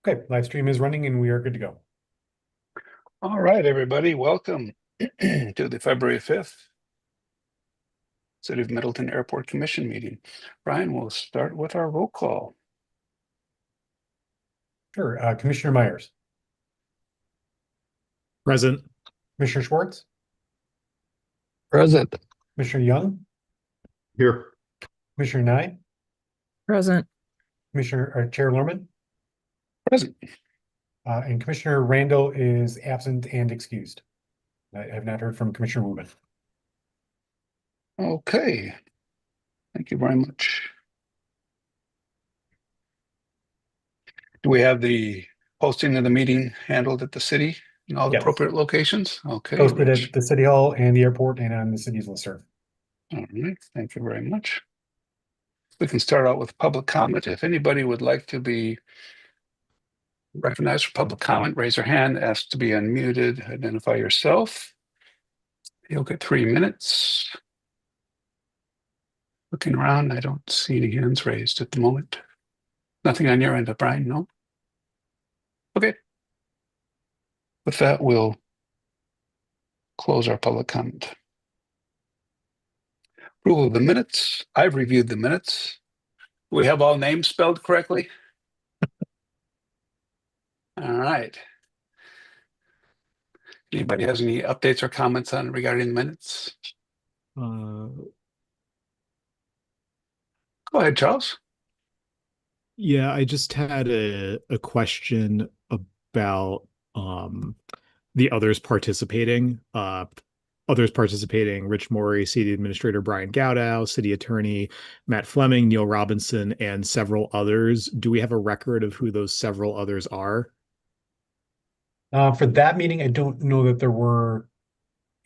Okay, live stream is running and we are good to go. All right, everybody, welcome to the February 5th City of Middleton Airport Commission meeting. Brian, we'll start with our roll call. Sure. Commissioner Myers, Present. Commissioner Schwartz, Present. Commissioner Young, Here. Commissioner Nye, Present. Chair Lorman, Present. and Commissioner Randall is absent and excused. I have not heard from Commissioner Rubin. Okay, thank you very much. Do we have the posting of the meeting handled at the city in all the Yes. appropriate locations? Okay. Posted Rich. at the City Hall and the airport and on the city's listserv. All right, thank you very much. We can start out with public comment. If anybody would like to be recognized for public comment, raise your hand, ask to be unmuted, identify yourself. You'll get 3 minutes. Looking around, I don't see any hands raised at the moment. Nothing on your end, Brian, no? Okay. With that, we'll close our public comment. Approval of the minutes. I've reviewed the minutes. Do we have all names spelled correctly? All right. Anybody has any updates or comments on regarding the minutes? Go ahead, Charles. Yeah, I just had a question about the others participating. Others participating: Rich Morey, City Administrator Brian Gaudow, City Attorney Matt Fleming, Neil Robinson, and several others. Do we have a record of who those several others are? For that meeting, I don't know that there were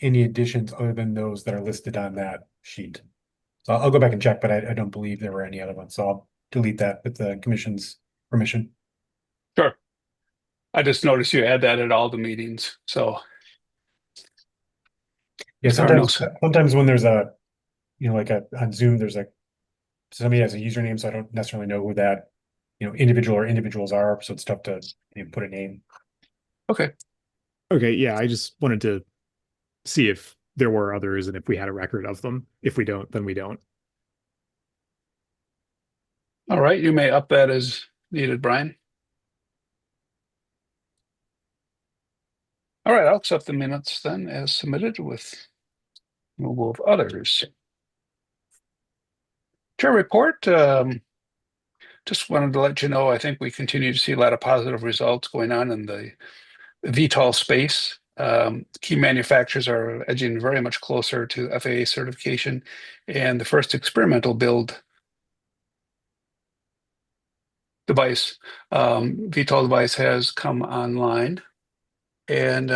any additions other than those that are listed on that sheet. So I'll go back and check, but I don't believe there were any other ones. So I'll delete that with the commission's permission. Sure. I just noticed you add that at all the meetings. So Yeah, There are sometimes when there's a, like on Zoom, there's somebody has a username, so I don't necessarily know who that, individual or individuals are. So it's tough to put a name. Okay. Okay, yeah, I just wanted to see if there were others and if we had a record of them. If we don't, then we don't. All right. You may up that as needed, Brian. All right. I'll accept the minutes then as submitted with removal of others. Chair report. Just wanted to let you know, I think we continue to see a lot of positive results going on in the VTOL space. Key manufacturers are edging very much closer to FAA certification, and the first experimental build device, VTOL device, has come online. And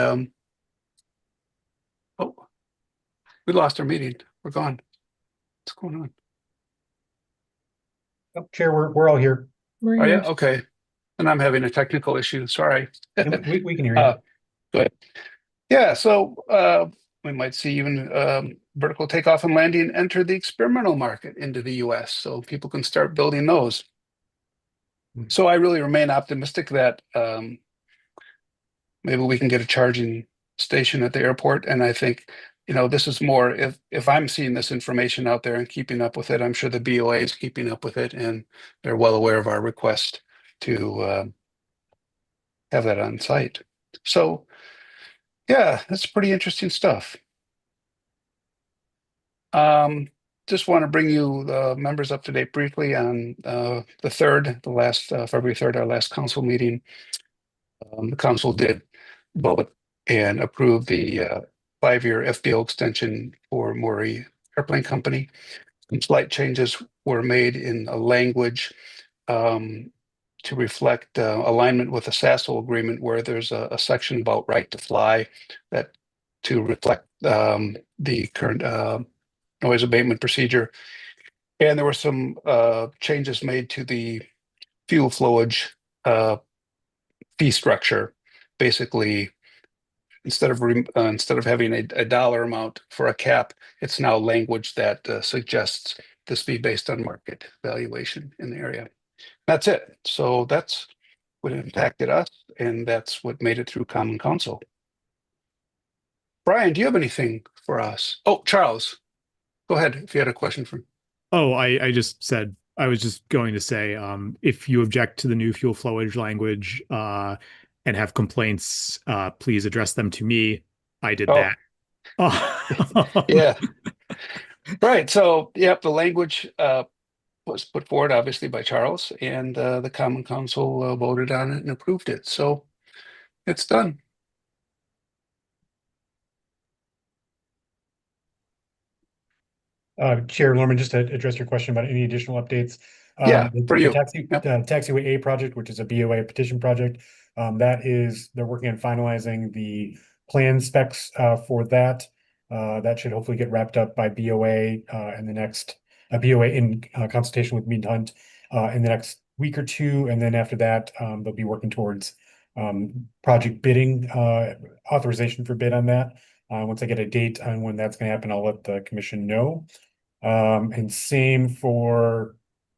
oh, we lost our meeting. We're gone. What's going on? Oh, Chair, we're all here. Oh yeah, okay. And I'm having a technical issue. Sorry. We can hear you. Go ahead. Yeah, so we might see even vertical takeoff and landing enter the experimental market into the US, so people can start building those. So I really remain optimistic that maybe we can get a charging station at the airport. And I think, this is more, if I'm seeing this information out there and keeping up with it, I'm sure the BOA is keeping up with it, and they're well aware of our request to have that on site. So yeah, that's pretty interesting stuff. Just want to bring you members up to date briefly on the last February 3rd, our last council meeting. The council did vote and approve the 5-year FBO extension for Morey Airplane Company. Some slight changes were made in a language to reflect alignment with the SASL agreement, where there's a section about right to fly that to reflect the current noise abatement procedure. And there were some changes made to the fuel flowage fee structure. Basically, instead of having a dollar amount for a cap, it's now language that suggests this be based on market valuation in the area. That's it. So that's what impacted us, and that's what made it through Common Council. Brian, do you have anything for us? Oh, Charles, go ahead if you had a question for. Oh, I just said I was just going to say, if you object to the new fuel flowage language and have complaints, please address them to me. I did Oh, that. yeah. Right. So, yep, the language was put forward obviously by Charles, and the Common Council voted on it and approved it. So it's done. Chair Lorman, just to address your question about any additional updates. Yeah, for The you. Yep. Taxiway A project, which is a BOA petition project, they're working on finalizing the plan specs for that. That should hopefully get wrapped up by BOA in the next BOA in consultation with Mead Hunt in the next week or two, and then after that, they'll be working towards project bidding authorization for bid on that. Once I get a date on when that's going to happen, I'll let the commission know. And same for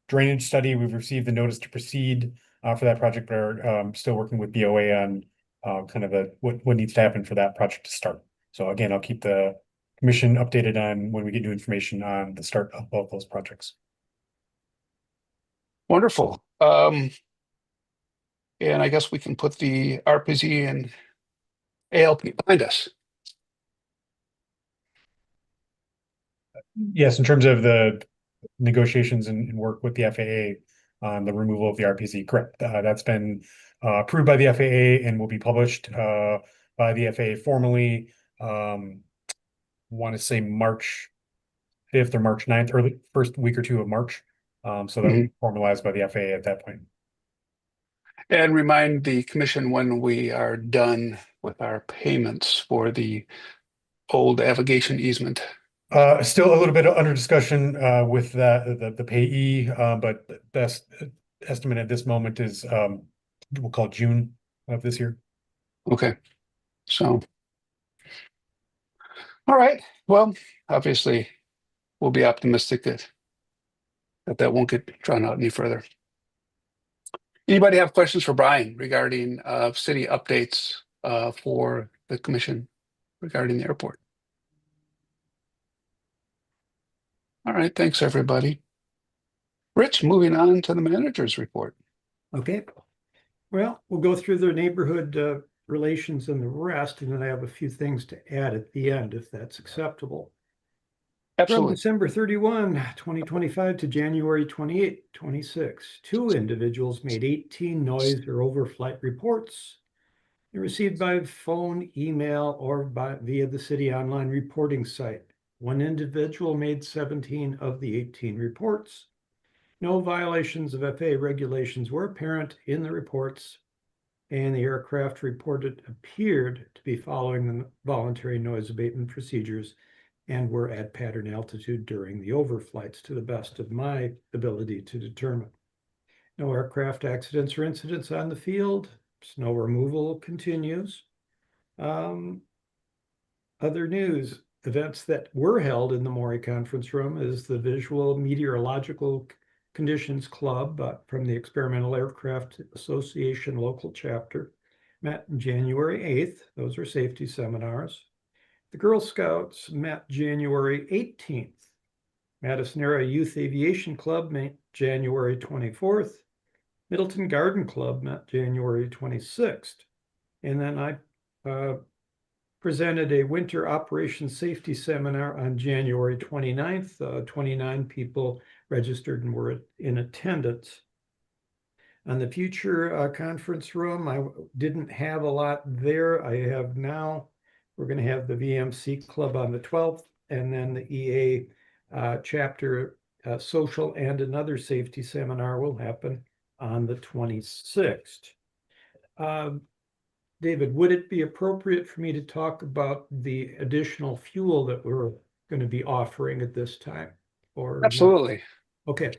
drainage study. We've received the notice to proceed for that project, but are still working with BOA on kind of what needs to happen for that project to start. So again, I'll keep the commission updated on when we get new information on the start of both those projects. Wonderful. And I guess we can put the RPZ and ALP behind us. Yes, in terms of the negotiations and work with the FAA on the removal of the RPZ, correct. That's been approved by the FAA and will be published by the FAA formally. Want to say March 5th or March 9th, early first week or two of March. So that'll be formalized by the FAA at that point. And remind the commission when we are done with our payments for the old navigation easement. Still a little bit under discussion with the payee, but the best estimate at this moment is we'll call June of this year. Okay. So, all right. Well, obviously, we'll be optimistic that won't get drawn out any further. Anybody have questions for Brian regarding city updates for the commission regarding the airport? All right, thanks everybody. Rich, moving on to the manager's report. Okay. Well, we'll go through the neighborhood relations and the rest, and then I have a few things to add at the end, if that's acceptable. From Absolutely. December 31, 2025 to January 28, 26, 2 individuals made 18 noise or overflight reports. They received by phone, email, or via the city online reporting site. 1 individual made 17 of the 18 reports. No violations of FAA regulations were apparent in the reports, and the aircraft reported appeared to be following the voluntary noise abatement procedures and were at pattern altitude during the overflights, to the best of my ability to determine. No aircraft accidents or incidents on the field. Snow removal continues. Other news, events that were held in the Maury conference room is the Visual Meteorological Conditions Club from the Experimental Aircraft Association local chapter met January 8th. Those are safety seminars. The Girl Scouts met January 18th. Madison Area Youth Aviation Club met January 24th. Middleton Garden Club met January 26th. And then I presented a winter operations safety seminar on January 29th. 29 people registered and were in attendance. On the future conference room, I didn't have a lot there. I have now. We're going to have the VMC Club on the 12th, and then the EA chapter social and another safety seminar will happen on the 26th. David, would it be appropriate for me to talk about the additional fuel that we're going to be offering at this time? Or Absolutely. Okay.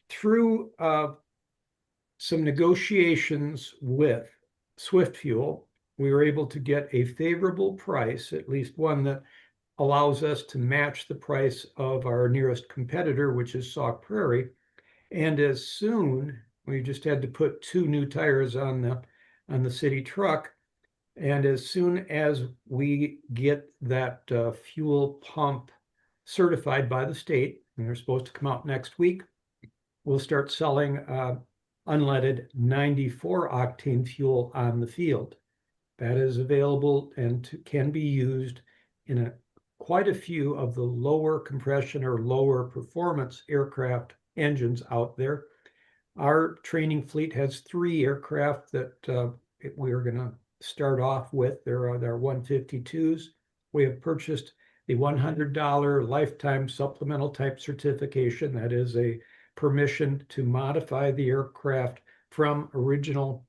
Through some negotiations with Swift Fuel, we were able to get a favorable price, at least one that allows us to match the price of our nearest competitor, which is Sauk Prairie. And as soon We just had to put 2 new tires on the city truck. And as soon as we get that fuel pump certified by the state, and they're supposed to come out next week, we'll start selling unleaded 94 octane fuel on the field. That is available and can be used in quite a few of the lower compression or lower performance aircraft engines out there. Our training fleet has 3 aircraft that we're going to start off with. There are their 152s. We have purchased the $100 lifetime supplemental type certification. That is a permission to modify the aircraft from original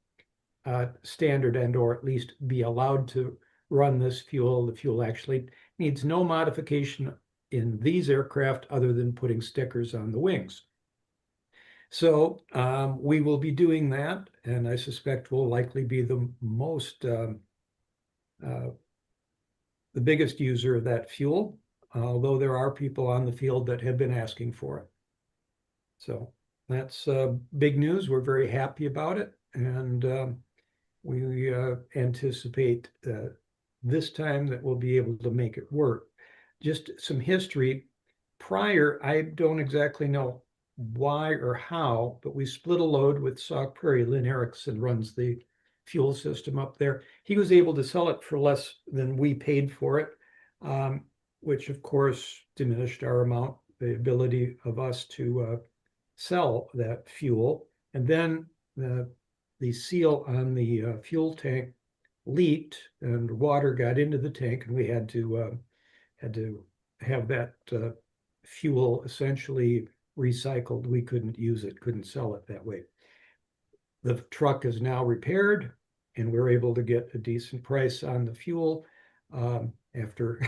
standard and or at least be allowed to run this fuel. The fuel actually needs no modification in these aircraft other than putting stickers on the wings. So we will be doing that, and I suspect we'll likely be the biggest user of that fuel, although there are people on the field that have been asking for it. So that's big news. We're very happy about it, and we anticipate this time that we'll be able to make it work. Just some history. Prior, I don't exactly know why or how, but we split a load with Sauk Prairie. Lynn Erickson runs the fuel system up there. He was able to sell it for less than we paid for it, which of course diminished our amount, the ability of us to sell that fuel. And then the seal on the fuel tank leaked and water got into the tank, and we had to have that fuel essentially recycled. We couldn't use it, couldn't sell it that way. The truck is now repaired, and we're able to get a decent price on the fuel after,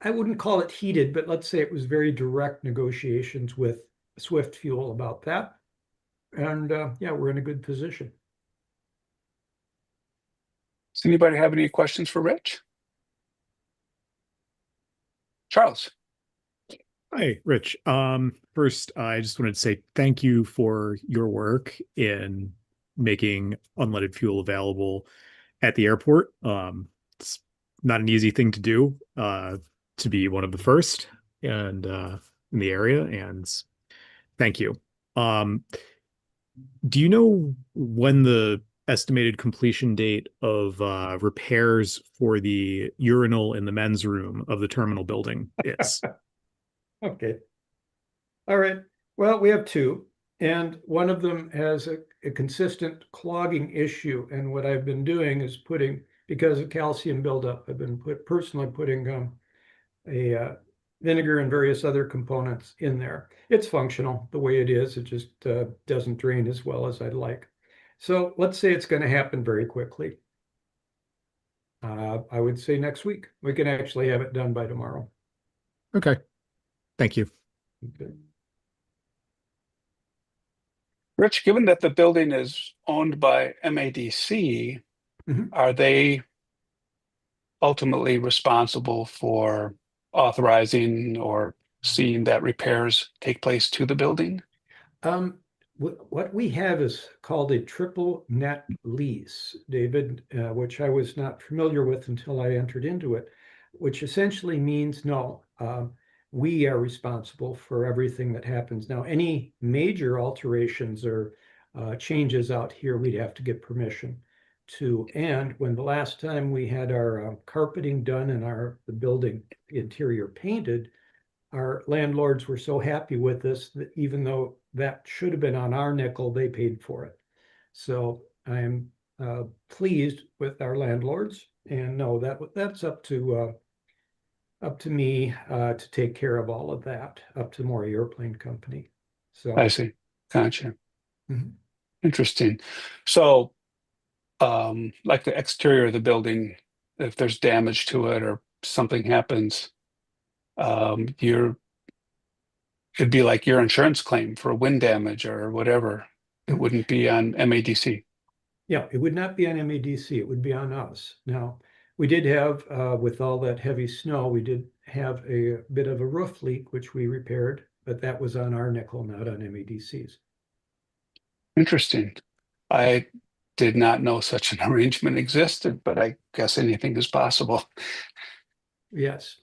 I wouldn't call it heated, but let's say it was very direct negotiations with Swift Fuel about that. And yeah, we're in a good position. Does anybody have any questions for Rich? Charles. Hi, Rich. First, I just wanted to say thank you for your work in making unleaded fuel available at the airport. It's not an easy thing to do, to be one of the first and in the area, and thank you. Do you know when the estimated completion date of repairs for the urinal in the men's room of the terminal building is? Okay. All right. Well, we have 2, and one of them has a consistent clogging issue. And what I've been doing is putting, because of calcium buildup, I've been personally putting a vinegar and various other components in there. It's functional the way it is. It just doesn't drain as well as I'd like. So let's say it's going to happen very quickly. I would say next week. We can actually have it done by tomorrow. Okay. Thank you. Okay. Rich, given that the building is owned by MADC, Mhm. are they ultimately responsible for authorizing or seeing that repairs take place to the building? What we have is called a triple net lease, David, which I was not familiar with until I entered into it, which essentially means no, we are responsible for everything that happens. Now, any major alterations or changes out here, we'd have to get permission to. And when the last time we had our carpeting done and the building interior painted, our landlords were so happy with us that even though that should have been on our nickel, they paid for it. So I'm pleased with our landlords, and no, that's up to me to take care of all of that, up to Maury Airplane Company. So I see. Gotcha. Mhm. Interesting. So, like the exterior of the building, if there's damage to it or something happens, it'd be like your insurance claim for wind damage or whatever. It Mhm. wouldn't be on MADC. Yeah, it would not be on MADC, it would be on us. Now, we did have, with all that heavy snow, we did have a bit of a roof leak, which we repaired, but that was on our nickel, not on MADC's. Interesting. I did not know such an arrangement existed, but I guess anything is possible. Yes.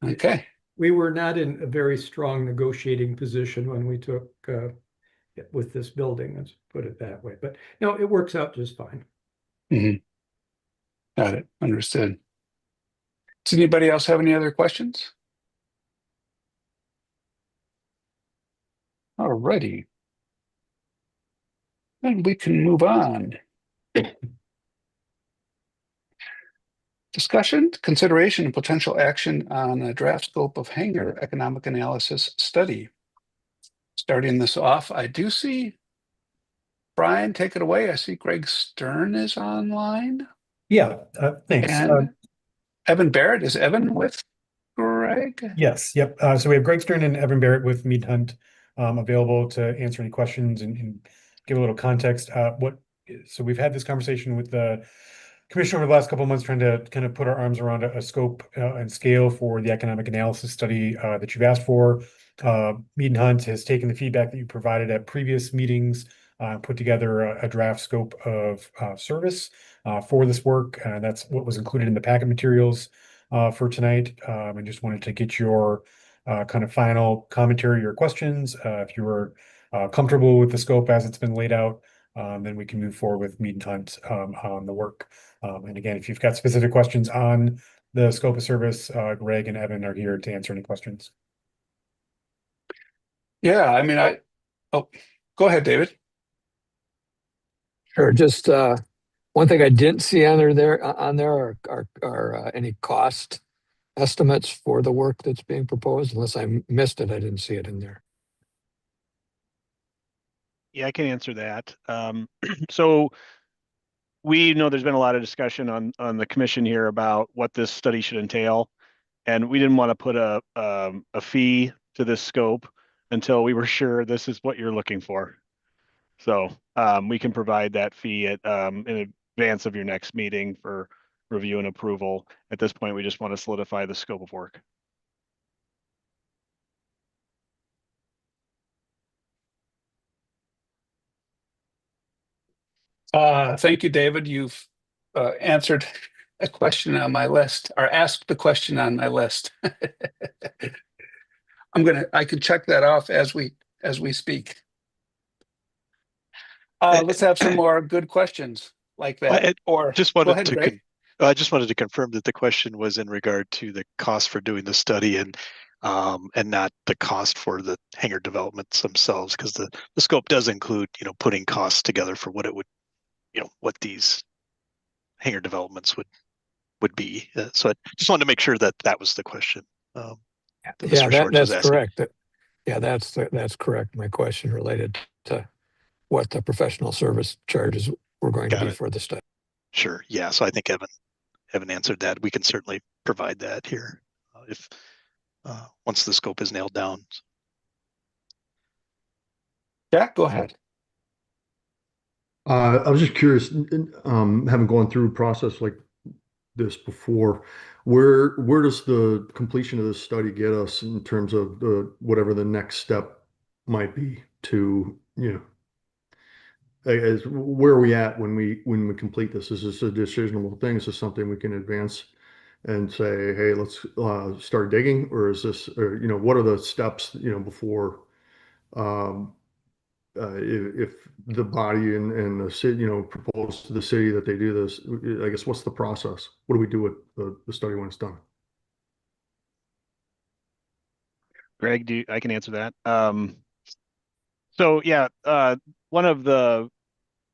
Okay. We were not in a very strong negotiating position when we took with this building, let's put it that way. But no, it works out just fine. Mhm. Got it. Understood. Does anybody else have any other questions? All righty. Then we can move on. Discussion, consideration, and potential action on a draft scope of hangar economic analysis study. Starting this off, I do see Brian, take it away. I see Greg Stern is online. Yeah, thanks. And Evan Barrett, is Evan with Greg? Yes, yep. So we have Greg Stern and Evan Barrett with Mead Hunt available to answer any questions and give a little context. So we've had this conversation with the commission over the last couple of months, trying to kind of put our arms around a scope and scale for the economic analysis study that you've asked for. Mead Hunt has taken the feedback that you provided at previous meetings, put together a draft scope of service for this work. That's what was included in the packet materials for tonight. I just wanted to get your kind of final commentary or questions. If you were comfortable with the scope as it's been laid out, then we can move forward with Mead and Hunt on the work. And again, if you've got specific questions on the scope of service, Greg and Evan are here to answer any questions. Yeah, I mean, oh, go ahead, David. Sure. Just one thing I didn't see on there are any cost estimates for the work that's being proposed. Unless I missed it, I didn't see it in there. Yeah, I can answer that. So we know there's been a lot of discussion on the commission here about what this study should entail, and we didn't want to put a fee to this scope until we were sure this is what you're looking for. So we can provide that fee at in advance of your next meeting for review and approval. At this point, we just want to solidify the scope of work. Thank you, David. You've answered a question on my list, or asked the question on my list. I can check that off as we speak. Let's have some more good questions like that. Or just go wanted ahead, to Greg. I just wanted to confirm that the question was in regard to the cost for doing the study and not the cost for the hangar developments themselves, because the scope does include, putting costs together for what it would, what these hangar developments would be. So I just wanted to make sure that that was the question. That Yeah, Mr. Schwartz was that's asking. correct. Yeah, that's correct. My question related to what the professional service charges were going to Got be it. for the study. Sure. Yeah. So I think Evan answered that. We can certainly provide that here if once the scope is nailed down. Jack, go ahead. I was just curious, having gone through a process like this before, where does the completion of this study get us in terms of whatever the next step might be to, where are we at when we complete this? Is this a decisionable thing? Is this something we can advance and say, hey, let's start digging, or is this, or what are the steps, before if the body and the city, propose to the city that they do this, I guess, what's the process? What do we do with the study when it's done? Greg, I can answer that. So yeah, one of the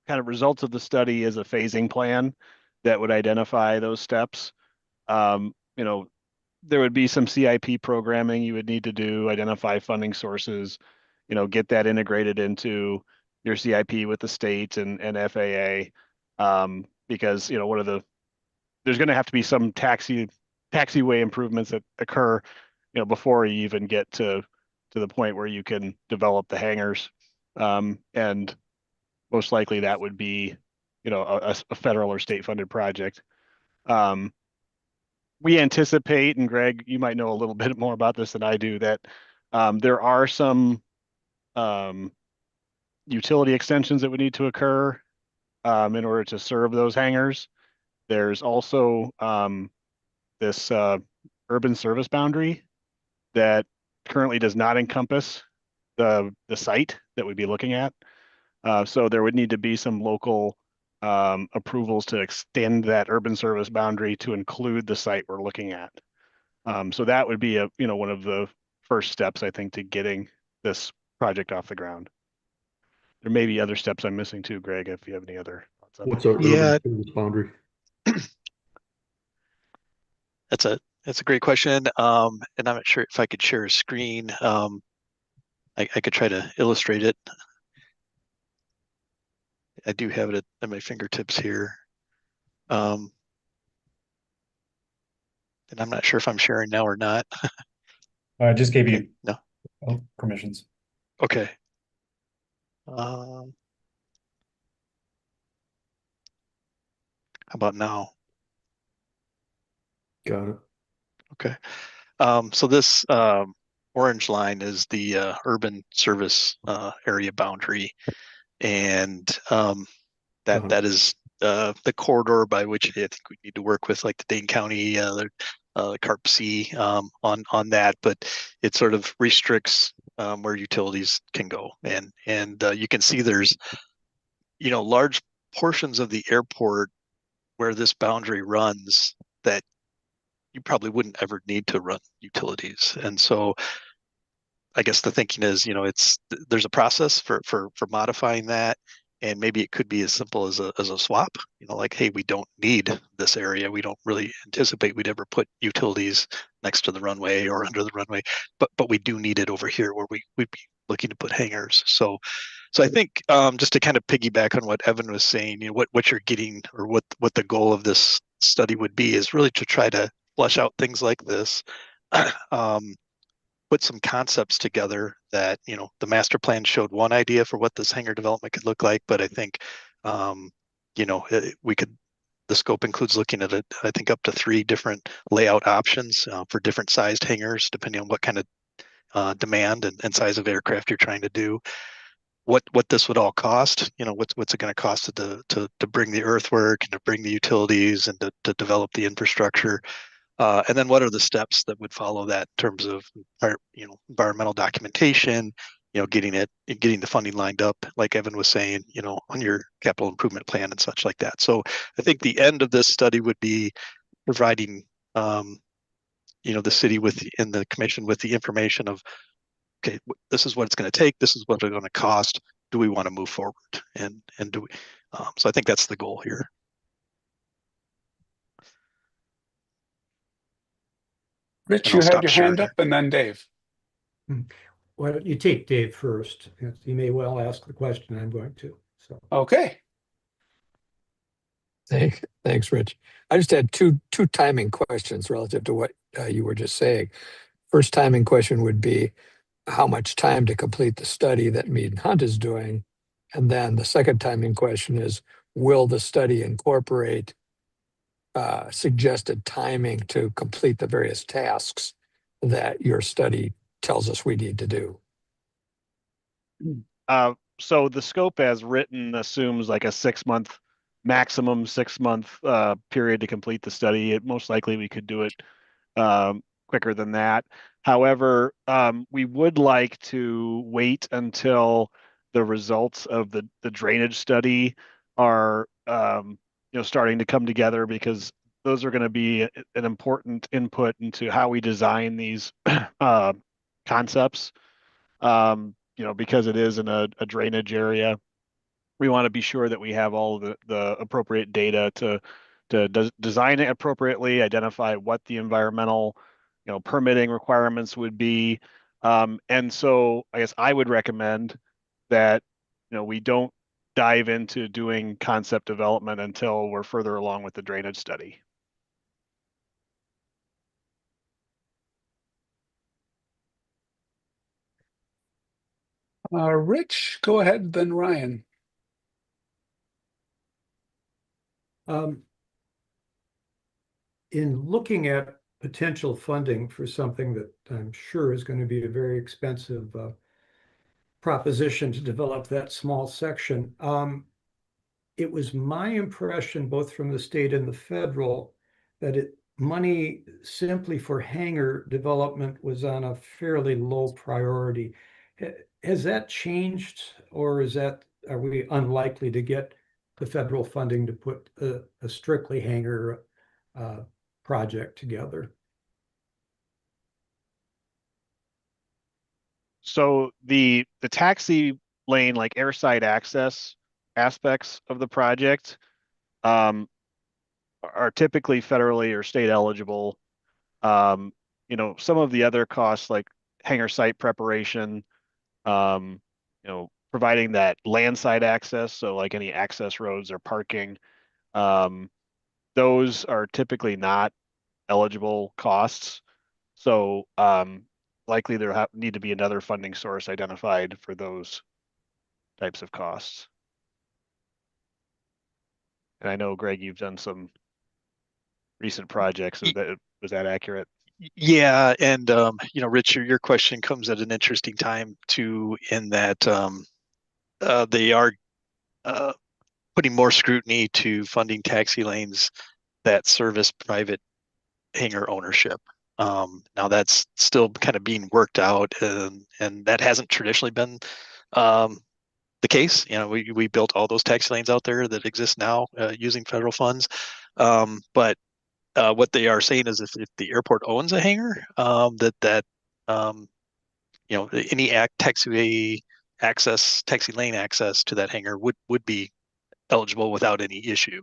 kind of results of the study is a phasing plan that would identify those steps. There would be some CIP programming you would need to do, identify funding sources, get that integrated into your CIP with the state and FAA. Because, there's going to have to be some taxiway improvements that occur, before you even get to the point where you can develop the hangars. And most likely that would be, a federal or state funded project. We anticipate, and Greg, you might know a little bit more about this than I do, that there are some utility extensions that would need to occur in order to serve those hangars. There's also this urban service boundary that currently does not encompass the site that we'd be looking at. So there would need to be some local approvals to extend that urban service boundary to include the site we're looking at. So that would be one of the first steps, I think, to getting this project off the ground. There may be other steps I'm missing too, Greg, if you have any other thoughts on What's that. our urban Yeah. service boundary? That's a great question. And I'm not sure if I could share a screen. I could try to illustrate it. I do have it at my fingertips here. And I'm not sure if I'm sharing now or not. I just gave you No. permissions. Okay. How about now? Got it. Okay. So this orange line is the urban service area boundary, and that is the corridor by which I think we need to work with, like the Dane County, the CARP C on that, but it sort of restricts where utilities can go, and you can see there's large portions of the airport where this boundary runs that you probably wouldn't ever need to run utilities. And so I guess the thinking is, there's a process for modifying that. And maybe it could be as simple as a swap, like, hey, we don't need this area. We don't really anticipate we'd ever put utilities next to the runway or under the runway, but we do need it over here where we'd be looking to put hangars. So I think just to kind of piggyback on what Evan was saying, what you're getting, or what the goal of this study would be, is really to try to flesh out things like this, put some concepts together that, the master plan showed one idea for what this hangar development could look like, but I think, the scope includes looking at it, I think, up to 3 different layout options for different sized hangars, depending on what kind of demand and size of aircraft you're trying to do. What this would all cost, what's it going to cost to bring the earthwork and to bring the utilities and to develop the infrastructure. And then what are the steps that would follow that in terms of environmental documentation, getting the funding lined up, like Evan was saying, on your capital improvement plan and such like that. So I think the end of this study would be providing the city and the commission with the information of, okay, this is what it's going to take, this is what it's going to cost. Do we want to move forward? And do we? So I think that's the goal here. Rich, And you I'll had stop your hand sharing. up, and then Dave. Why don't you take Dave first? He may well ask the question I'm going to, so. Okay. Thanks, Rich. I just had two timing questions relative to what you were just saying. First timing question would be how much time to complete the study that Mead and Hunt is doing? And then the second timing question is, will the study incorporate suggested timing to complete the various tasks that your study tells us we need to do? So the scope as written assumes like a maximum 6-month period to complete the study. Most likely we could do it quicker than that. However, we would like to wait until the results of the drainage study are starting to come together, because those are going to be an important input into how we design these concepts. Because it is in a drainage area, we want to be sure that we have all of the appropriate data to design it appropriately, identify what the environmental, permitting requirements would be. And so I guess I would recommend that, we don't dive into doing concept development until we're further along with the drainage study. Rich, go ahead, then Ryan. In looking at potential funding for something that I'm sure is going to be a very expensive proposition to develop that small section. It was my impression, both from the state and the federal, that money simply for hangar development was on a fairly low priority. Has that changed, or are we unlikely to get the federal funding to put a strictly hangar project together? So the taxi lane, like airside access aspects of the project, are typically federally or state eligible. Some of the other costs like hangar site preparation, providing that landside access, so like any access roads or parking, those are typically not eligible costs. So likely there need to be another funding source identified for those types of costs. And I know, Greg, you've done some recent projects. Was that accurate? Yeah, and Rich, your question comes at an interesting time too, in that they are putting more scrutiny to funding taxi lanes that service private hangar ownership. Now that's still kind of being worked out, and that hasn't traditionally been the case. We built all those taxi lanes out there that exist now using federal funds, but what they are saying is if the airport owns a hangar, any taxi lane access to that hangar would be eligible without any issue.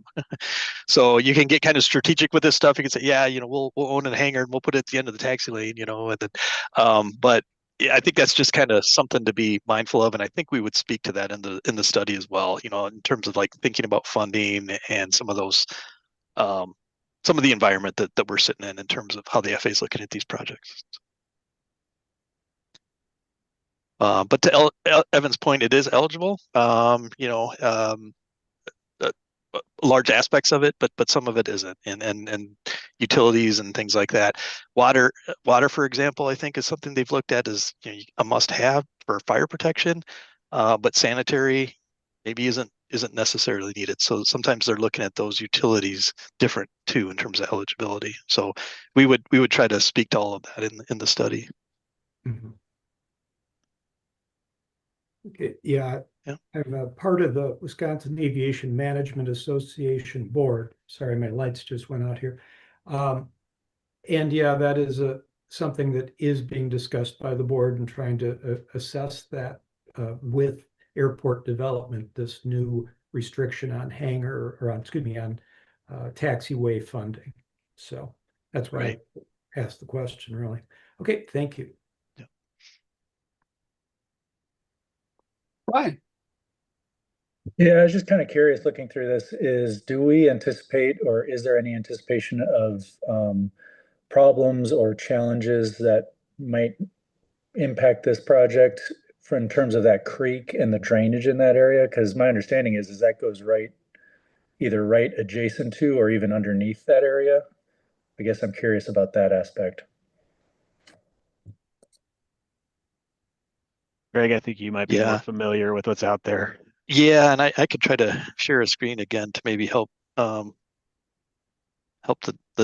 So you can get kind of strategic with this stuff. You can say, yeah, we'll own a hangar and we'll put it at the end of the taxi lane, and then, but yeah, I think that's just kind of something to be mindful of, and I think we would speak to that in the study as well. In terms of like thinking about funding and some of those, some of the environment that we're sitting in terms of how the FAA is looking at these projects. But to Evan's point, it is eligible. Large aspects of it, but some of it isn't, and utilities and things like that. Water, for example, I think is something they've looked at as a must-have for fire protection, but sanitary maybe isn't necessarily needed. So sometimes they're looking at those utilities different too in terms of eligibility. So we would try to speak to all of that in the study. Mm-hmm. Okay, yeah. Yeah. I'm a part of the Wisconsin Aviation Management Association board. Sorry, my lights just went out here. And yeah, that is something that is being discussed by the board and trying to assess that with airport development, this new restriction on hangar or on taxiway funding. So that's why Right. I asked the question, really. Okay, thank you. Right. Yeah, I was just kind of curious looking through this, do we anticipate or is there any anticipation of problems or challenges that might impact this project in terms of that creek and the drainage in that area? Because my understanding is that goes either right adjacent to or even underneath that area. I guess I'm curious about that aspect. Greg, I think you might be more familiar with what's out there. Yeah, and I could try to share a screen again to maybe help the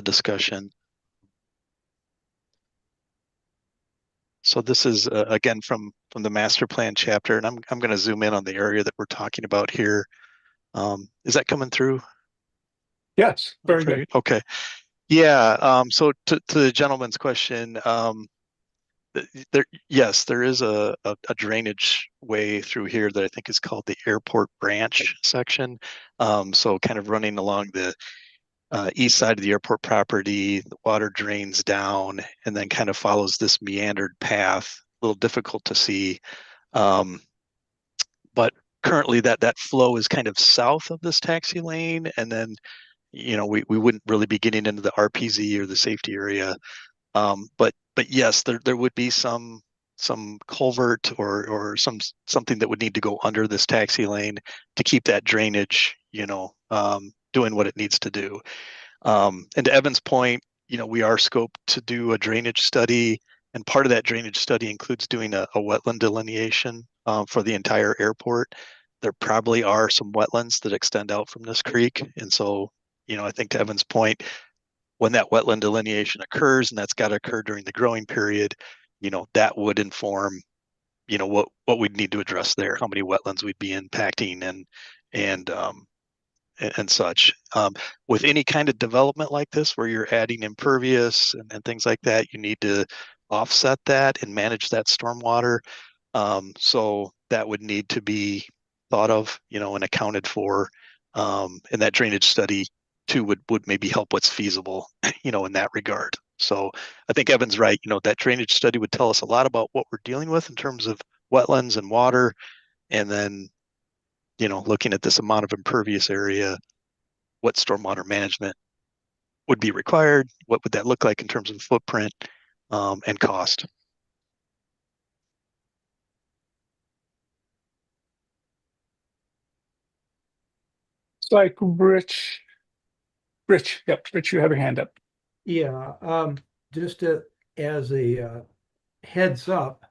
discussion. So this is again from the master plan chapter, and I'm going to zoom in on the area that we're talking about here. Is that coming through? Yes, very good. Okay. Yeah. So to the gentleman's question, there is a drainage way through here that I think is called the airport branch section. So kind of running along the east side of the airport property, the water drains down and then kind of follows this meandered path, a little difficult to see. But currently that flow is kind of south of this taxi lane. And then, we wouldn't really be getting into the RPZ or the safety area. But yes, there would be some culvert or something that would need to go under this taxi lane to keep that drainage, doing what it needs to do. And to Evan's point, we are scoped to do a drainage study, and part of that drainage study includes doing a wetland delineation for the entire airport. There probably are some wetlands that extend out from this creek. And so, I think to Evan's point, when that wetland delineation occurs, and that's got to occur during the growing period, that would inform, what we'd need to address there, how many wetlands we'd be impacting and such. With any kind of development like this, where you're adding impervious and things like that, you need to offset that and manage that stormwater. So that would need to be thought of, and accounted for. And that drainage study too would maybe help what's feasible, in that regard. So I think Evan's right. That drainage study would tell us a lot about what we're dealing with in terms of wetlands and water. And then, looking at this amount of impervious area, what stormwater management would be required? What would that look like in terms of footprint and cost? It's like Rich, yep, Rich, you have your hand up. Yeah, just as a heads up,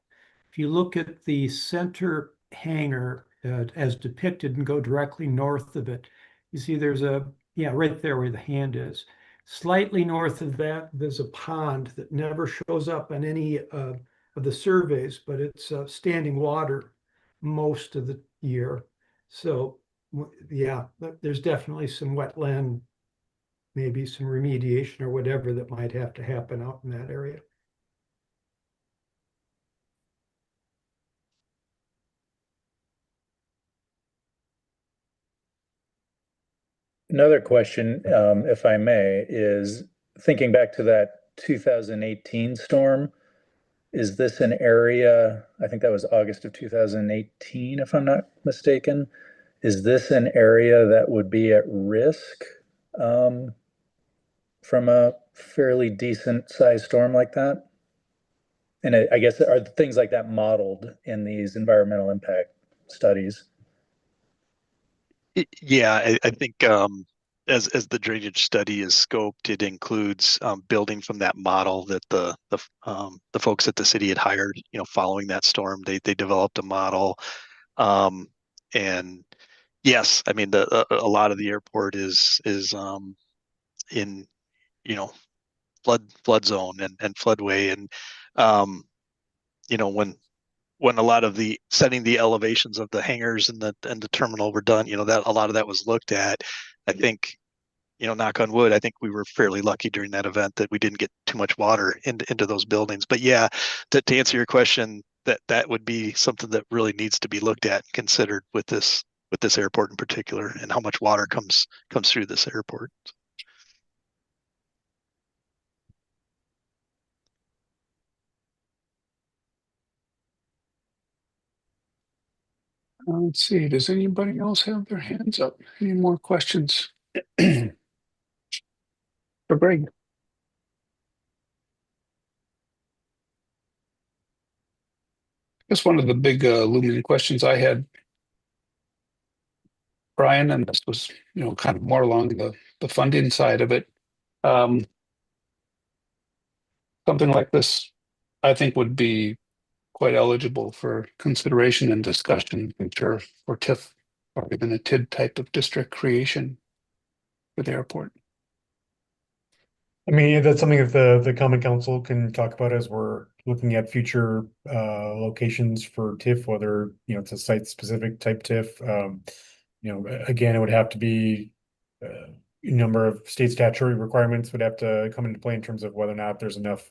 if you look at the center hangar as depicted and go directly north of it, you see there's right there where the hand is. Slightly north of that, there's a pond that never shows up on any of the surveys, but it's standing water most of the year. So yeah, there's definitely some wetland, maybe some remediation or whatever that might have to happen out in that area. Another question, if I may, is thinking back to that 2018 storm. Is this an area, I think that was August of 2018, if I'm not mistaken. Is this an area that would be at risk from a fairly decent sized storm like that? And I guess, are things like that modeled in these environmental impact studies? Yeah, I think as the drainage study is scoped, it includes building from that model that the folks at the city had hired. Following that storm, they developed a model, and yes, I mean a lot of the airport is in flood zone and floodway, and when a lot of the setting the elevations of the hangars and the terminal were done, that a lot of that was looked at. I think, knock on wood, I think we were fairly lucky during that event that we didn't get too much water into those buildings. But yeah, to answer your question, that would be something that really needs to be looked at and considered with this airport in particular, and how much water comes through this airport. Let's see, does anybody else have their hands up? Any more questions? For Greg? That's one of the big looming questions I had, Brian, and this was, kind of more along the funding side of it. Something like this, I think, would be quite eligible for consideration and discussion, I'm sure, for TIF or even a TID type of district creation for the airport. I mean, that's something that the Common Council can talk about as we're looking at future locations for TIF, whether it's a site-specific type TIF. Again, it would have to be a number of state statutory requirements would have to come into play in terms of whether or not there's enough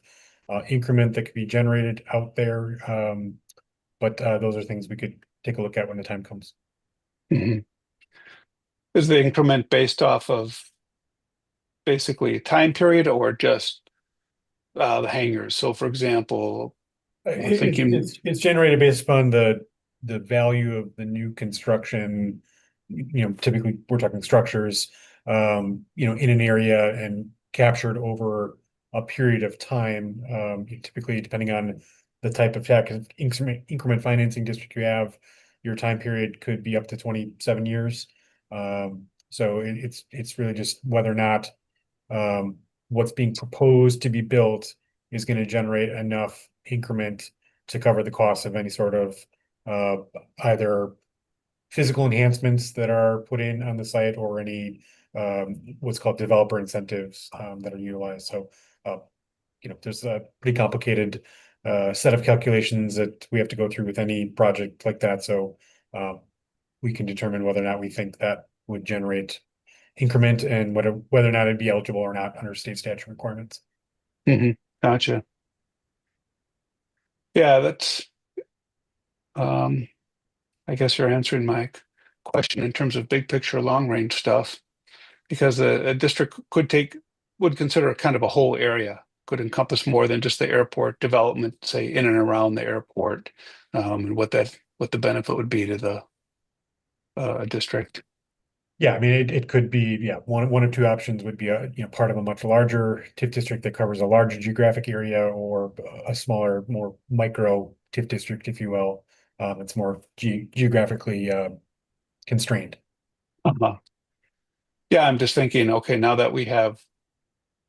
increment that could be generated out there. But those are things we could take a look at when the time comes. Mm-hmm. Is the increment based off of basically a time period or just the hangars? So, for example, it's generated based upon the value of the new construction. Typically we're talking structures, in an area and captured over a period of time. Typically, depending on the type of tax increment financing district you have, your time period could be up to 27 years. So it's really just whether or not what's being proposed to be built is going to generate enough increment to cover the cost of any sort of either physical enhancements that are put in on the site or any what's called developer incentives that are utilized. So, there's a pretty complicated set of calculations that we have to go through with any project like that. So we can determine whether or not we think that would generate increment and whether or not it'd be eligible or not under state statute requirements. Gotcha. Yeah, that's, I guess you're answering my question in terms of big picture, long range stuff, because a district would consider kind of a whole area, could encompass more than just the airport development, say in and around the airport, and what the benefit would be to the district. Yeah, I mean, it could be, one of two options would be part of a much larger TIF district that covers a larger geographic area, or a smaller, more micro TIF district, if you will. It's more geographically constrained. Yeah, I'm just thinking, okay, now that we have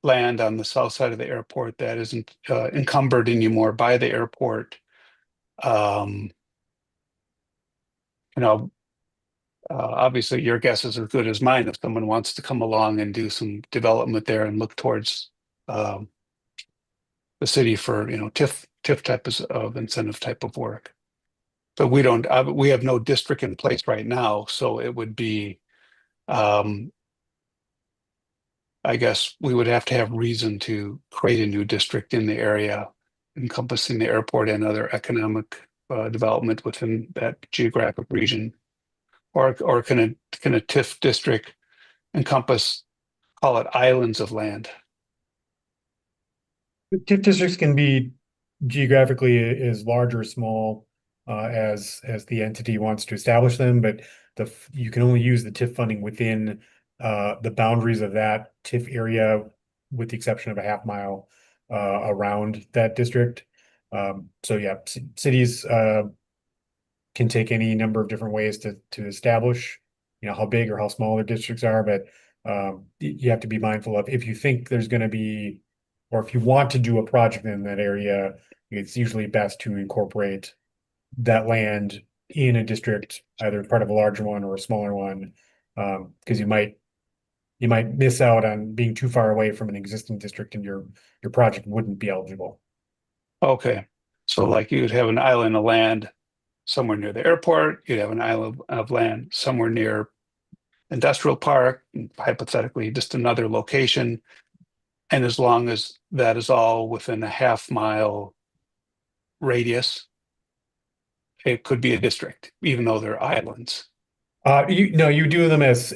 land on the south side of the airport that isn't encumbered anymore by the airport, obviously your guess is as good as mine if someone wants to come along and do some development there and look towards the city for TIF type of incentive type of work. But we have no district in place right now, so it would be, I guess we would have to have reason to create a new district in the area encompassing the airport and other economic development within that geographic region. Or can a TIF district encompass, call it islands of land? TIF districts can be geographically as large or small as the entity wants to establish them, but you can only use the TIF funding within the boundaries of that TIF area, with the exception of a half mile around that district. So yeah, cities can take any number of different ways to establish, how big or how small their districts are, but you have to be mindful of, if you think there's going to be, or if you want to do a project in that area, it's usually best to incorporate that land in a district, either part of a larger one or a smaller one, because you might miss out on being too far away from an existing district, and your project wouldn't be eligible. Okay, so like you'd have an island of land somewhere near the airport, you'd have an island of land somewhere near industrial park, hypothetically just another location, and as long as that is all within a half mile radius, it could be a district, even though they're islands. You do them as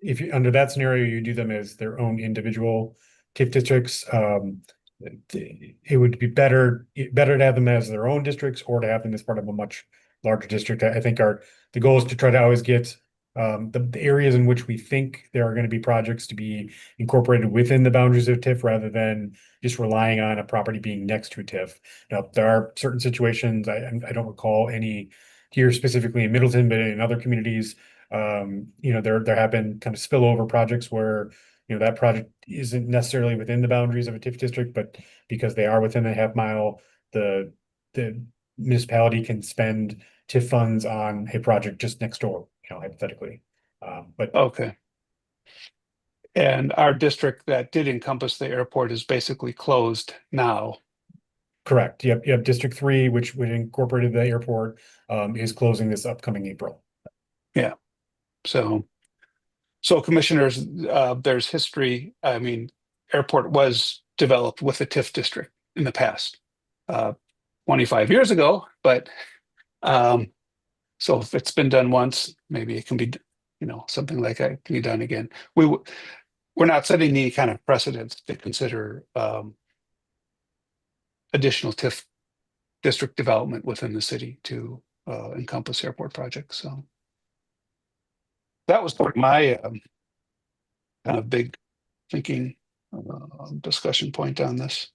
if you, under that scenario, you do them as their own individual TIF districts. It would be better to have them as their own districts, or to have them as part of a much larger district. I think the goal is to try to always get the areas in which we think there are going to be projects to be incorporated within the boundaries of TIF, rather than just relying on a property being next to a TIF. Now, there are certain situations, I don't recall any here specifically in Middleton, but in other communities, there have been kind of spillover projects where that project isn't necessarily within the boundaries of a TIF district, but because they are within a half mile, the municipality can spend TIF funds on a project just next door, hypothetically. But Okay. And our district that did encompass the airport is basically closed now. Correct. You have District 3, which would incorporated the airport, is closing this upcoming April. Yeah. So commissioners, there's history. I mean, airport was developed with a TIF district in the past, 25 years ago, but so if it's been done once, maybe it can be, something like that can be done again. We're not setting any kind of precedents to consider additional TIF district development within the city to encompass airport projects. So that was part of my kind of big thinking discussion point on this.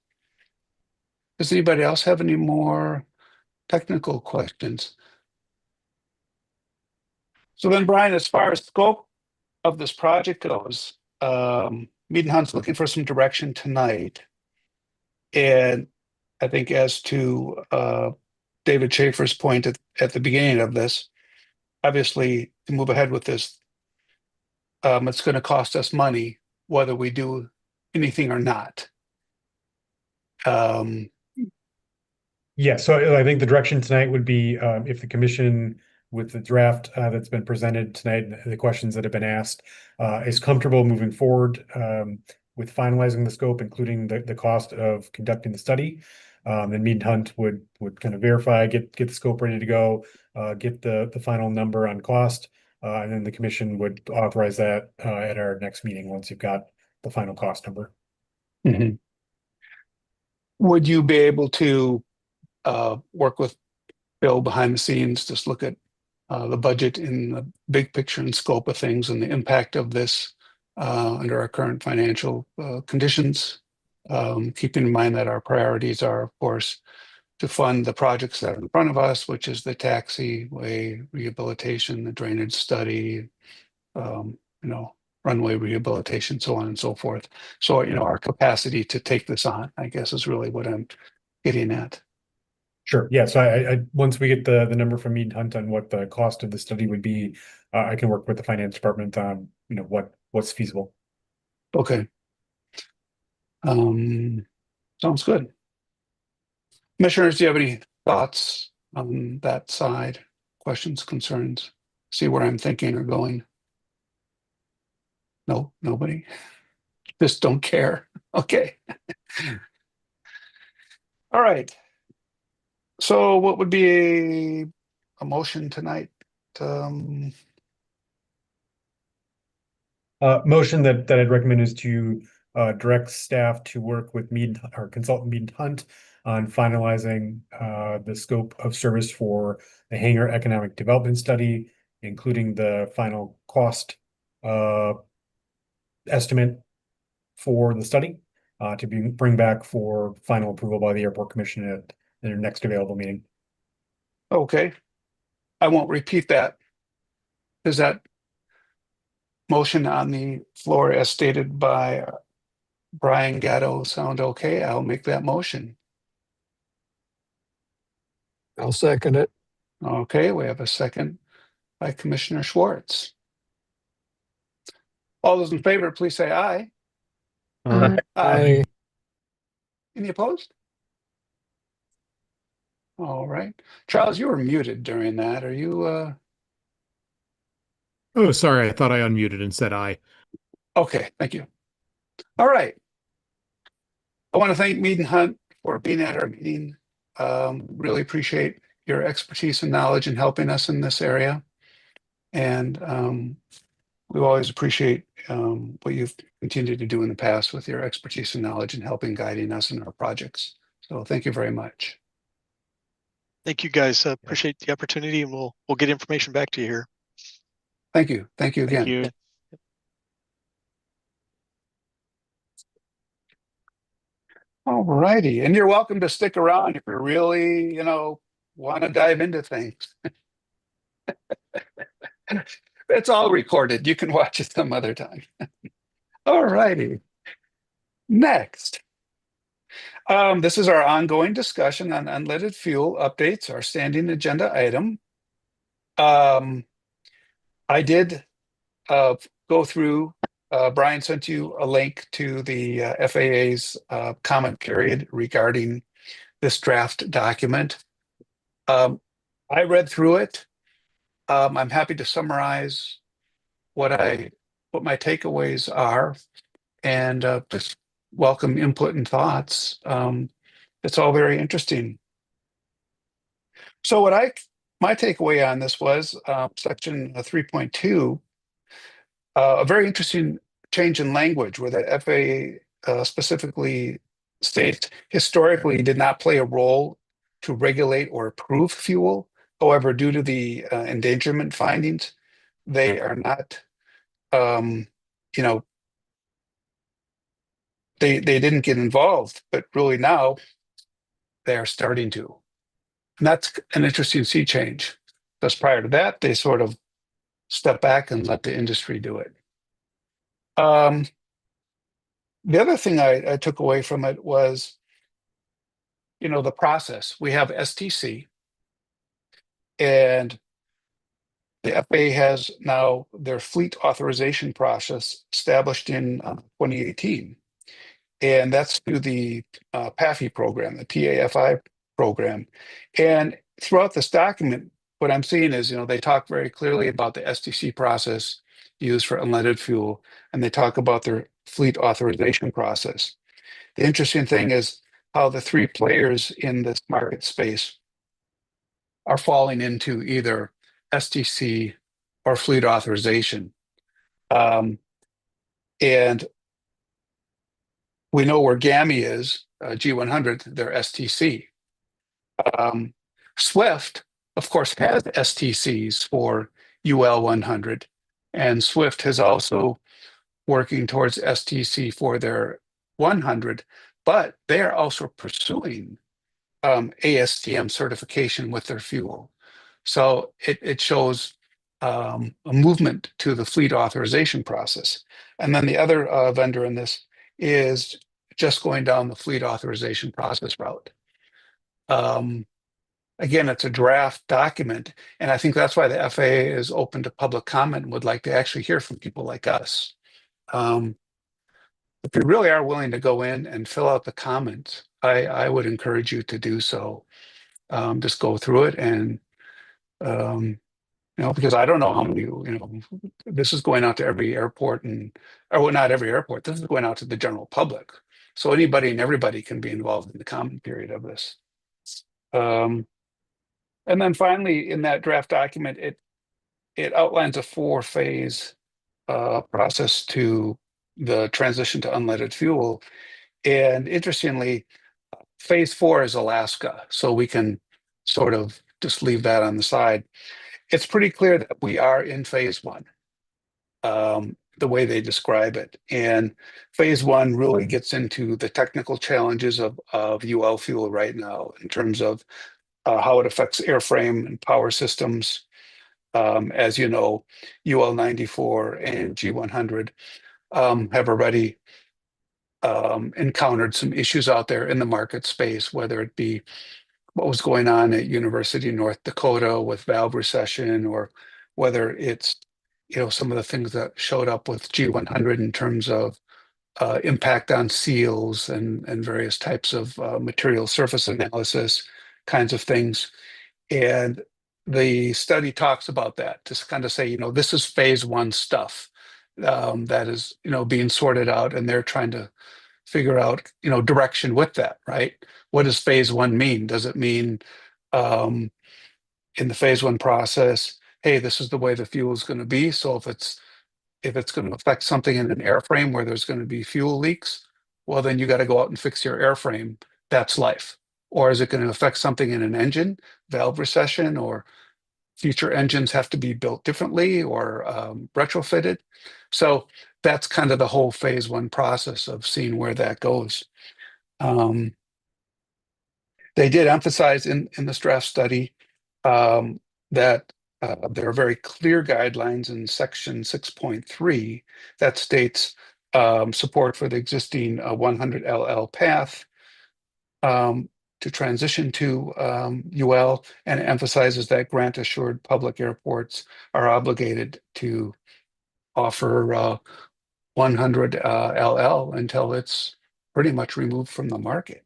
Does anybody else have any more technical questions? So then, Brian, as far as scope of this project goes, Mead and Hunt's looking for some direction tonight. And I think as to David Schaefer's point at the beginning of this. Obviously, to move ahead with this, it's going to cost us money whether we do anything or not. Yeah, so I think the direction tonight would be if the commission with the draft that's been presented tonight, the questions that have been asked, is comfortable moving forward with finalizing the scope, including the cost of conducting the study. Then Mead and Hunt would kind of verify, get the scope ready to go, get the final number on cost, and then the commission would authorize that at our next meeting once you've got the final cost number. Mhm. Would you be able to work with Bill behind the scenes, just look at the budget in the big picture and scope of things and the impact of this under our current financial conditions, keeping in mind that our priorities are, of course, to fund the projects that are in front of us, which is the taxiway rehabilitation, the drainage study, runway rehabilitation, so on and so forth. So, our capacity to take this on, I guess, is really what I'm getting at. Sure. Yeah. So I once we get the number from Mead and Hunt on what the cost of the study would be, I can work with the finance department on, what's feasible. Okay. Sounds good. Commissioners, do you have any thoughts on that side? Questions, concerns? See where I'm thinking or going? No, nobody? Just don't care. Okay. All right. So what would be a motion tonight? Motion that I'd recommend is to direct staff to work with our consultant Mead and Hunt on finalizing the scope of service for the hangar economic development study, including the final cost estimate for the study to bring back for final approval by the airport commission at their next available meeting. Okay. I won't repeat that. Does that motion on the floor as stated by Brian Gatto sound okay? I'll make that motion. I'll second it. Okay, we have a second by Commissioner Schwartz. All those in favor, please say aye. Aye. Any opposed? All right. Charles, you were muted during that. Are you Oh, sorry. I thought I unmuted and said aye. okay, thank you. All right. I want to thank Mead and Hunt for being at our meeting. Really appreciate your expertise and knowledge in helping us in this area. And we always appreciate what you've continued to do in the past with your expertise and knowledge and helping guiding us in our projects. So thank you very much. Thank you, guys. Appreciate the opportunity, and we'll get information back to you here. Thank you. Thank you again. Thank you. All righty. And you're welcome to stick around if you really, want to dive into things. It's all recorded. You can watch it some other time. All righty. Next. This is our ongoing discussion on unleaded fuel updates, our standing agenda item. I did go through, Brian sent you a link to the FAA's comment period regarding this draft document. I read through it. I'm happy to summarize what my takeaways are, and just welcome input and thoughts. It's all very interesting. So my takeaway on this was section 3.2, a very interesting change in language where the FAA specifically states historically did not play a role to regulate or approve fuel. However, due to the endangerment findings, they are not, they didn't get involved, but really now they are starting to. And that's an interesting sea change, because prior to that, they sort of stepped back and let the industry do it. The other thing I took away from it was, the process. We have STC, And the FAA has now their fleet authorization process established in 2018. And that's through the PAFI program, the PAFI program. And throughout this document, what I'm seeing is, they talk very clearly about the STC process used for unleaded fuel, and they talk about their fleet authorization process. The interesting thing is how the three players in this market space are falling into either STC or fleet authorization. And we know where GAMI is, G100, they're STC. Swift, of course, has STCs for UL 100, and Swift has also working towards STC for their 100, but they are also pursuing ASTM certification with their fuel. So it shows a movement to the fleet authorization process. And then the other vendor in this is just going down the fleet authorization process route. Again, it's a draft document, and I think that's why the FAA is open to public comment and would like to actually hear from people like us. If you really are willing to go in and fill out the comments, I would encourage you to do so. Just go through it and, because I don't know how many, this is going out to every airport or not every airport, this is going out to the general public. So anybody and everybody can be involved in the comment period of this. And then finally, in that draft document, it outlines a 4-phase process to the transition to unleaded fuel. And interestingly, phase 4 is Alaska, so we can sort of just leave that on the side. It's pretty clear that we are in phase 1, the way they describe it. And phase 1 really gets into the technical challenges of UL fuel right now in terms of how it affects airframe and power systems. As you know, UL 94 and G100 have already encountered some issues out there in the market space, whether it be what was going on at University of North Dakota with valve recession, or whether it's some of the things that showed up with G100 in terms of impact on seals and various types of material surface analysis kinds of things. And the study talks about that to kind of say, this is phase 1 stuff that is, being sorted out, and they're trying to figure out, direction with that, right? What does phase 1 mean? Does it mean in the phase 1 process, hey, this is the way the fuel is going to be. So if it's going to affect something in an airframe where there's going to be fuel leaks, well, then you got to go out and fix your airframe. That's life. Or is it going to affect something in an engine, valve recession, or future engines have to be built differently or retrofitted? So that's kind of the whole phase 1 process of seeing where that goes. They did emphasize in this draft study that there are very clear guidelines in section 6.3 that states support for the existing 100 LL path to transition to UL, and it emphasizes that grant assured public airports are obligated to offer 100 LL until it's pretty much removed from the market.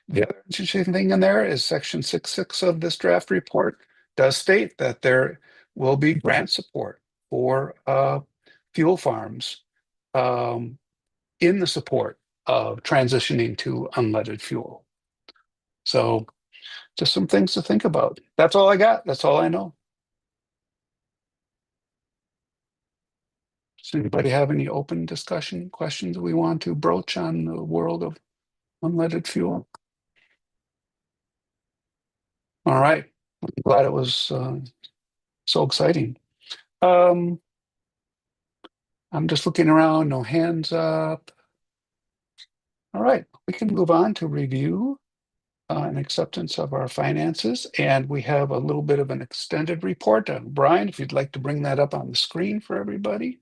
The other interesting thing in there is section 6.6 of this draft report does state that there will be grant support for fuel farms in the support of transitioning to unleaded fuel. So just some things to think about. That's all I got. That's all I know. Does anybody have any open discussion questions we want to broach on the world of unleaded fuel? All right. I'm glad it was so exciting. I'm just looking around, no hands up. All right, we can move on to review and acceptance of our finances. And we have a little bit of an extended report. Brian, if you'd like to bring that up on the screen for everybody.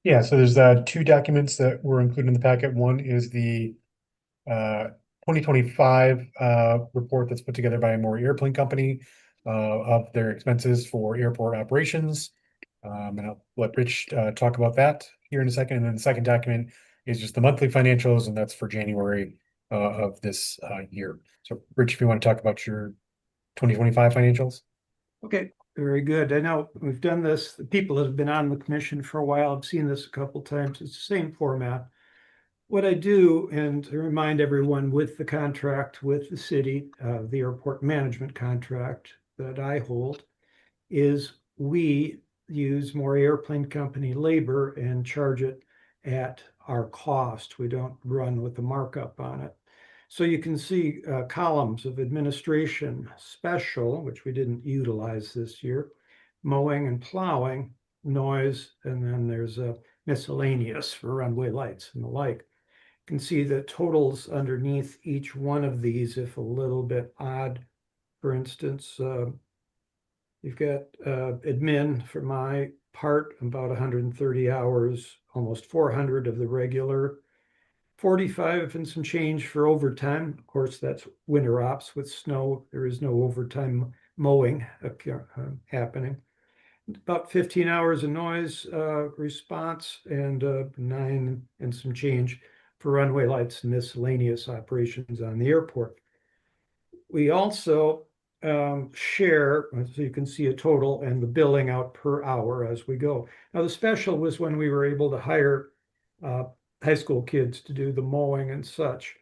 Yeah, so there's 2 documents that were included in the packet. One is the 2025 report that's put together by Maury Airplane Company of their expenses for airport operations. And I'll let Rich talk about that here in a second. And then the second document is just the monthly financials, and that's for January of this year. So Rich, if you want to talk about your 2025 financials. Okay, very good. I know we've done this. The people that have been on the commission for a while have seen this a couple times. It's the same format. What I do, and to remind everyone with the contract with the city, the airport management contract that I hold, is we use Maury Airplane Company labor and charge it at our cost. We don't run with a markup on it. So you can see columns of administration special, which we didn't utilize this year, mowing and plowing, noise, and then there's a miscellaneous for runway lights and the like. You can see the totals underneath each one of these, if a little bit odd. For instance, you've got admin for my part, about 130 hours, almost 400 of the regular, 45 and some change for overtime. Of course, that's winter ops with snow. There is no overtime mowing happening. About 15 hours of noise response and 9 and some change for runway lights and miscellaneous operations on the airport. We also share, so you can see a total and the billing out per hour as we go. Now, the special was when we were able to hire high school kids to do the mowing and such.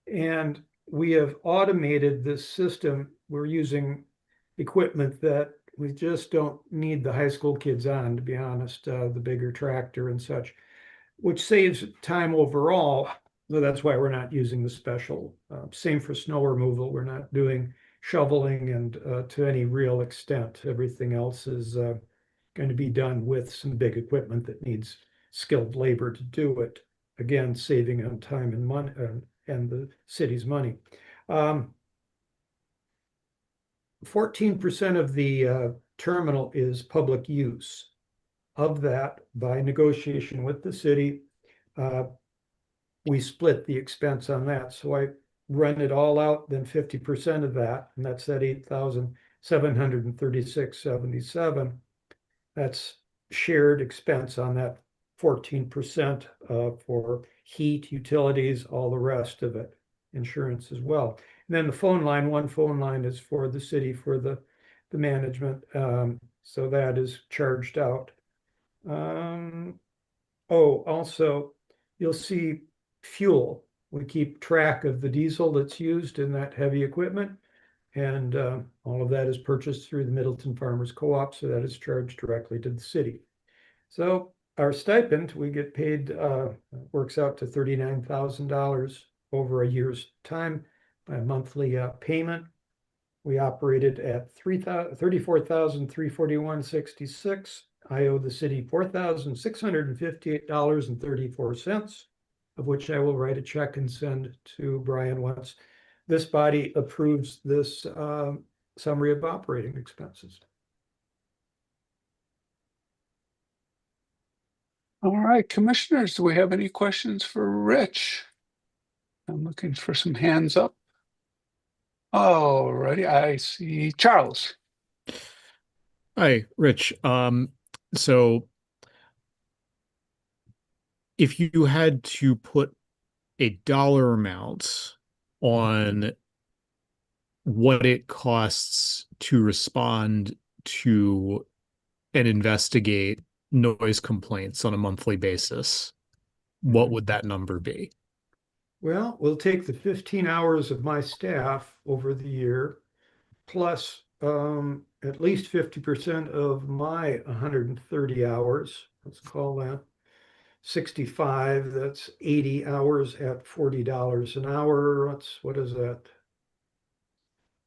And we have automated this system. We're using equipment that we just don't need the high school kids on, to be honest, the bigger tractor and such, which saves time overall. So that's why we're not using the special. Same for snow removal. We're not doing shoveling and to any real extent. Everything else is going to be done with some big equipment that needs skilled labor to do it. Again, saving on time and money and the city's money. 14% of the terminal is public use. Of that, by negotiation with the city, we split the expense on that. So I run it all out, then 50% of that, and that's that 8,736.77. That's shared expense on that 14% for heat, utilities, all the rest of it, insurance as well. And then the phone line, one phone line is for the city, for the management. So that is charged out. Also, you'll see fuel. We keep track of the diesel that's used in that heavy equipment. And all of that is purchased through the Middleton Farmers Co-op, so that is charged directly to the city. So our stipend, we get paid, works out to $39,000 over a year's time by a monthly payment. We operated at $34,341.66. I owe the city $4,658.34, of which I will write a check and send to Brian once this body approves this summary of operating expenses. All right, commissioners, do we have any questions for Rich? I'm looking for some hands up. All righty, I see Charles. Hi, Rich. So if you had to put a dollar amount on what it costs to respond to and investigate noise complaints on a monthly basis, what would that number be? Well, we'll take the 15 hours of my staff over the year, plus at least 50% of my 130 hours. Let's call that 65. That's 80 hours at $40 an hour. What is that?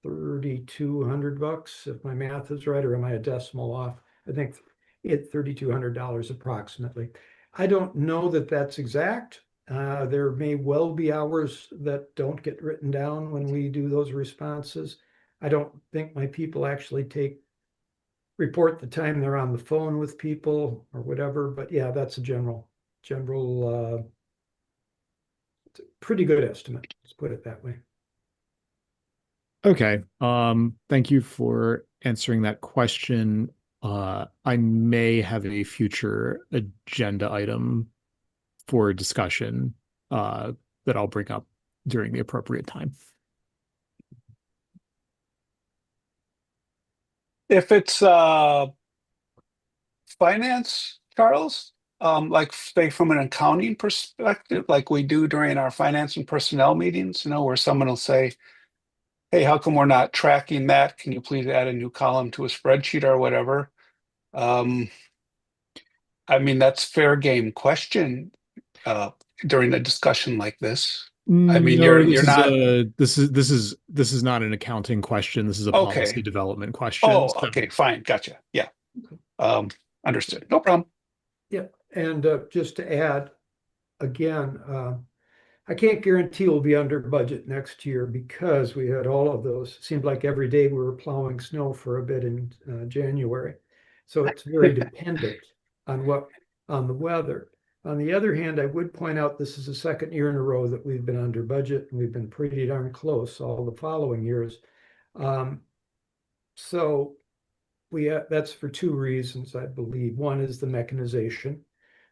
$3,200 if my math is right, or am I a decimal off? I think it's $3,200 approximately. I don't know that that's exact. There may well be hours that don't get written down when we do those responses. I don't think my people actually report the time they're on the phone with people or whatever, but yeah, that's a general It's a pretty good estimate, let's put it that way. Okay. Thank you for answering that question. I may have a future agenda item for discussion that I'll bring up during the appropriate time. If it's finance, Charles, like say from an accounting perspective, like we do during our finance and personnel meetings, where someone will say, hey, how come we're not tracking that? Can you please add a new column to a spreadsheet or whatever? I mean, that's fair game question during a discussion like this. I mean, No, you're not. this is not an accounting question. This is a policy Okay. development question. Oh, So- okay, fine, gotcha. Yeah. Understood. No problem. Yeah, and just to add, again, I can't guarantee we'll be under budget next year because we had all of those. It seemed like every day we were plowing snow for a bit in January. So it's very dependent on the weather. On the other hand, I would point out this is the second year in a row that we've been under budget, and we've been pretty darn close all the following years. So that's for two reasons, I believe. One is the mechanization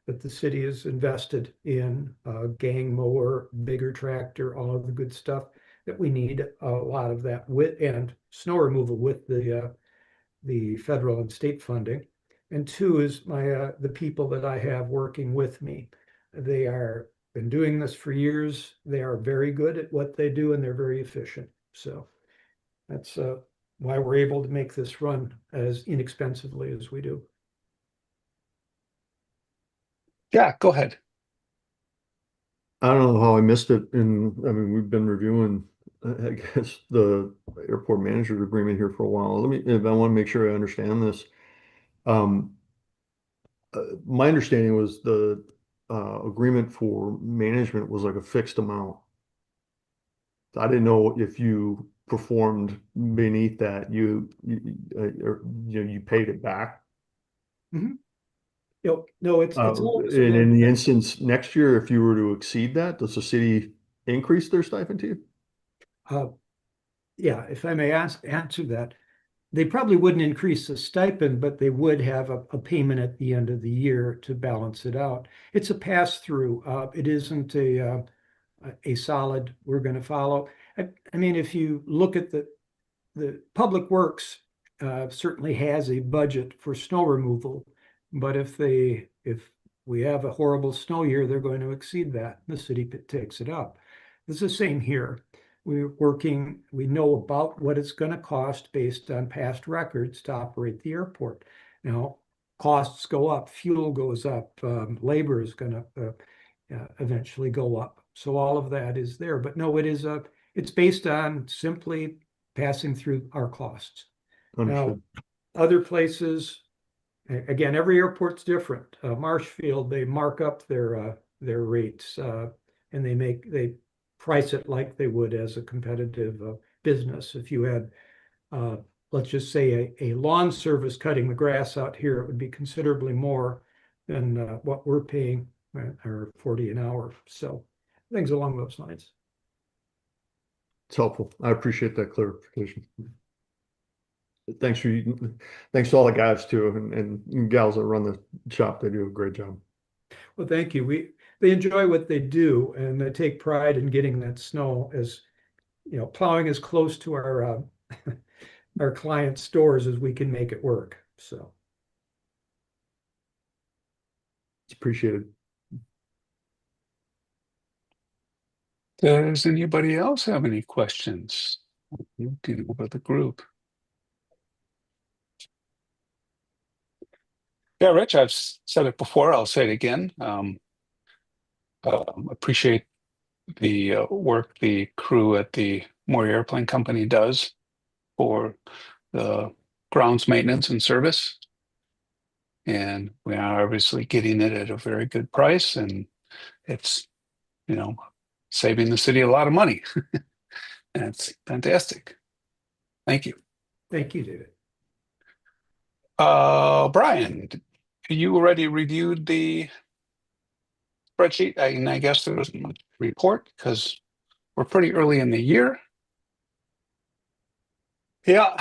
that the city has invested in, gang mower, bigger tractor, all of the good stuff that we need. A lot of that and snow removal with the federal and state funding. And two is the people that I have working with me. They are been doing this for years. They are very good at what they do, and they're very efficient. So that's why we're able to make this run as inexpensively as we do. Yeah, go ahead. I don't know how I missed it. I mean, we've been reviewing, I guess, the airport manager's agreement here for a while. If I want to make sure I understand this. My understanding was the agreement for management was like a fixed amount. I didn't know if you performed beneath that, you paid it back. Mm-hmm. No, it's always and in the instance next year, if you were to exceed that, does the city increase their stipend to you? Yeah, if I may answer that, they probably wouldn't increase the stipend, but they would have a payment at the end of the year to balance it out. It's a pass-through. It isn't a solid we're going to follow. I mean, if you look at the Public Works certainly has a budget for snow removal, but if we have a horrible snow year, they're going to exceed that. The city takes it up. It's the same here. We know about what it's going to cost based on past records to operate the airport. Now, costs go up, fuel goes up, labor is going to eventually go up. So all of that is there. But no, it's based on simply passing through our costs. Understood. Now, other places, again, every airport's different. Marshfield, they mark up their rates and they price it like they would as a competitive business. If you had, let's just say, a lawn service cutting the grass out here, it would be considerably more than what we're paying, or 40 an hour. So things along those lines. It's helpful. I appreciate that clarification. Thanks to all the guys too, and gals that run the shop. They do a great job. Well, thank you. They enjoy what they do, and they take pride in getting that snow plowing as close to our our client stores as we can make it work. So It's appreciated. Does anybody else have any questions? Looking over the group. Yeah, Rich, I've said it before. I'll say it again. Appreciate the work the crew at the Maury Airplane Company does for the grounds maintenance and service. And we are obviously getting it at a very good price, and it's, saving the city a lot of money. And it's fantastic. Thank you. thank you, David. Brian, you already reviewed the spreadsheet? I guess there wasn't much. report because we're pretty early in the year. Yeah.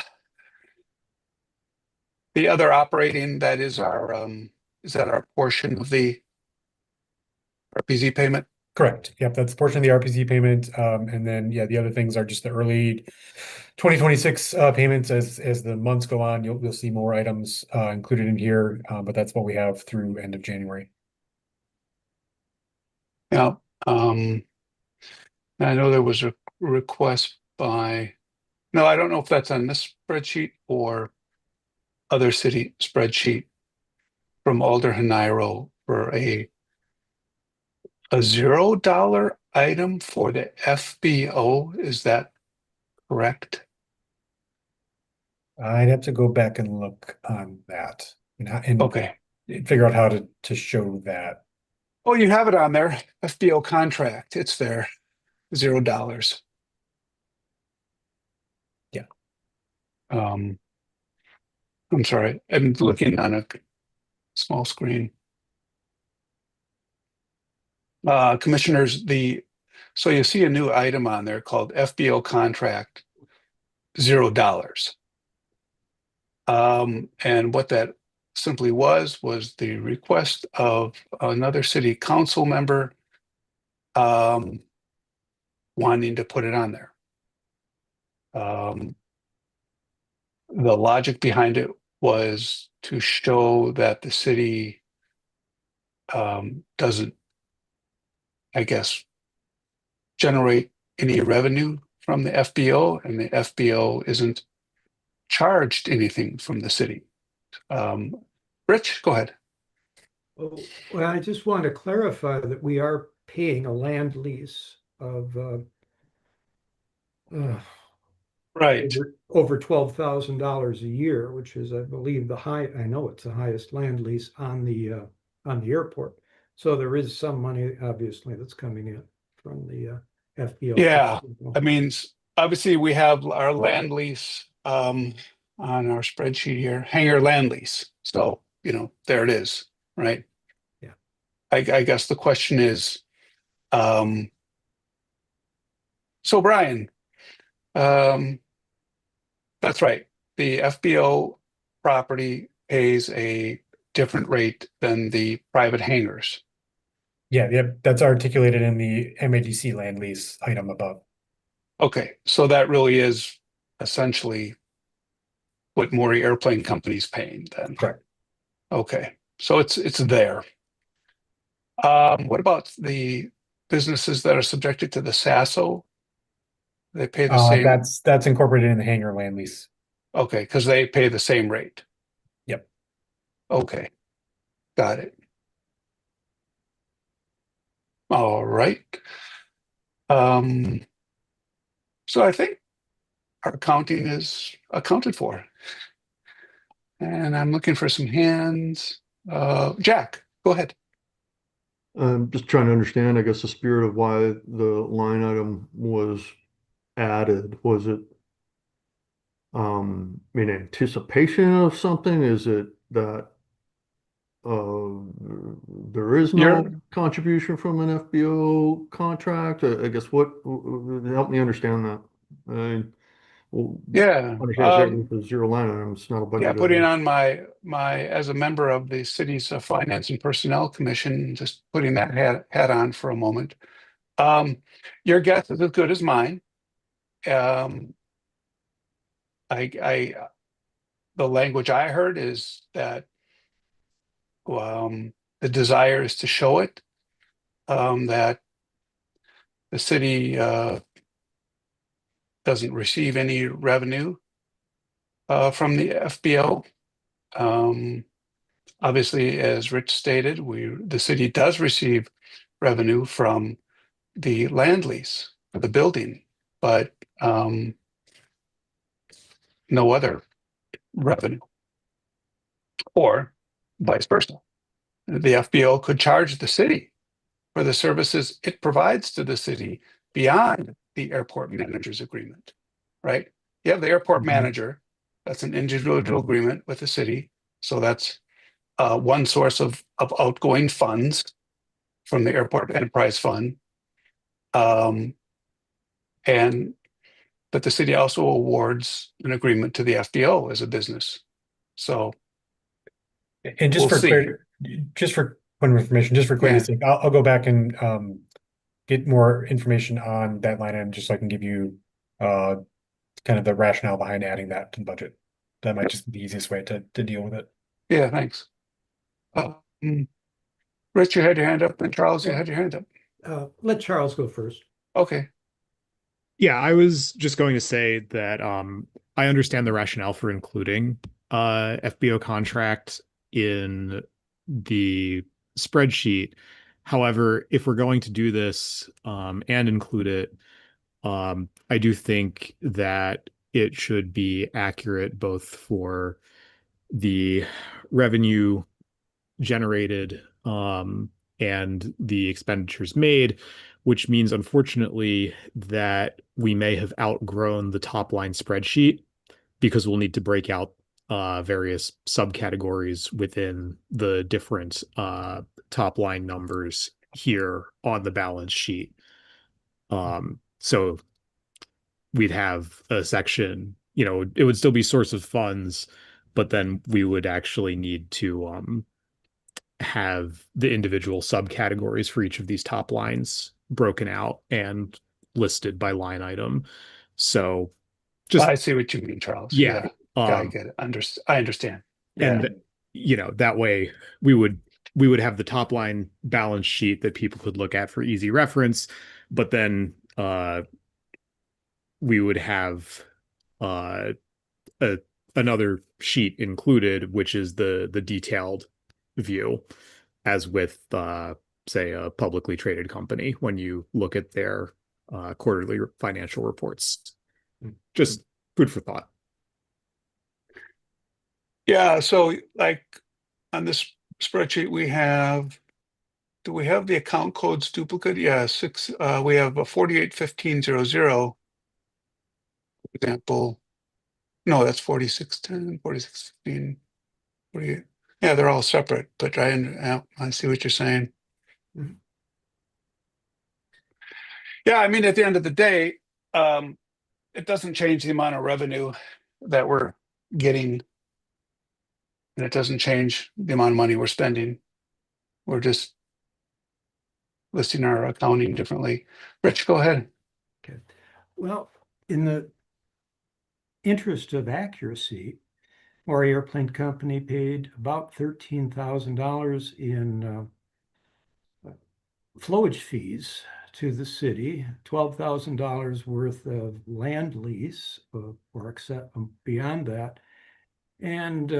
The other operating, that is our portion of the RPZ payment? Correct. Yep, that's a portion of the RPZ payment. And then, yeah, the other things are just the early 2026 payments. As the months go on, you'll see more items included in here, but that's what we have through end of January. Yeah. I know there was a request by, no, I don't know if that's on this spreadsheet or other city spreadsheet from Alder Haniro for a $0 item for the FBO. Is that correct? I'd have to go back and look on that and Okay. figure out how to show that. Oh, you have it on there. FBO contract. It's there. $0. Yeah. I'm sorry. I'm looking on a small screen. Commissioners, so you see a new item on there called FBO contract, $0. And what that simply was the request of another city council member wanting to put it on there. The logic behind it was to show that the city doesn't, I guess, generate any revenue from the FBO, and the FBO isn't charged anything from the city. Rich, go ahead. Oh, well, I just want to clarify that we are paying a land lease of Right. over $12,000 a year, which is, I believe, I know it's the highest land lease on the airport. So there is some money, obviously, that's coming in from the FBO. Yeah, I mean, obviously we have our land lease on our spreadsheet here, hangar land lease. So, there it is, right? Yeah. I guess the question is, so Brian, that's right. The FBO property pays a different rate than the private hangars. Yeah, that's articulated in the MADC land lease item above. Okay, so that really is essentially what Maury Airplane Company's paying then. Correct. Okay, so it's there. What about the businesses that are subjected to the SASO? They pay the same. That's incorporated in the hangar land lease. Okay, because they pay the same rate. Yep. Okay, got it. All right. So I think our accounting is accounted for. And I'm looking for some hands. Jack, go ahead. I'm just trying to understand, I guess, the spirit of why the line item was added. Was it in anticipation of something? Is it that there is no contribution from an FBO contract? I guess help me understand that. Yeah. Understand it's zero line item. It's not a budget. Yeah, putting on my as a member of the city's Finance and Personnel Commission, just putting that hat on for a moment. Your guess is as good as mine. The language I heard is that the desire is to show it, that the city doesn't receive any revenue from the FBO. Obviously, as Rich stated, the city does receive revenue from the land lease for the building, but no other revenue, or vice versa. The FBO could charge the city for the services it provides to the city beyond the airport manager's agreement, right? You have the airport manager, that's an individual agreement with the city. So that's one source of outgoing funds from the Airport Enterprise Fund. But the city also awards an agreement to the FBO as a business. So And just We'll for see. just for point of information, just for clarity's sake, I'll go back and get more information on that line item just so I can give you kind of the rationale behind adding that to the budget. That might just be the easiest way to deal with it. yeah, thanks. Rich, you had your hand up, and Charles, you had your hand up. Let Charles go first. Okay. Yeah, I was just going to say that I understand the rationale for including FBO contract in the spreadsheet. However, if we're going to do this and include it, I do think that it should be accurate both for the revenue generated and the expenditures made, which means unfortunately that we may have outgrown the top line spreadsheet because we'll need to break out various subcategories within the different top line numbers here on the balance sheet. So we'd have a section, you know, it would still be source of funds, but then we would actually need to have the individual subcategories for each of these top lines broken out and listed by line item. So just I see what you mean, Charles. yeah, I get it. I understand. Yeah. and you know, that way we would have the top line balance sheet that people could look at for easy reference, but then we would have another sheet included, which is the detailed view, as with say a publicly traded company when you look at their quarterly financial reports. Just food for thought. Yeah, so like on this spreadsheet do we have the account codes duplicate? Yeah, we have a 481500, for example. No, that's 4610, 4615, 48. Yeah, they're all separate, but I see what you're saying. Mhm. Yeah, I mean, at the end of the day, it doesn't change the amount of revenue that we're getting, and it doesn't change the amount of money we're spending. We're just listing our accounting differently. Rich, go ahead. Okay. Well, in the interest of accuracy, our airplane company paid about $13,000 in flowage fees to the city, $12,000 worth of land lease, or except beyond that, and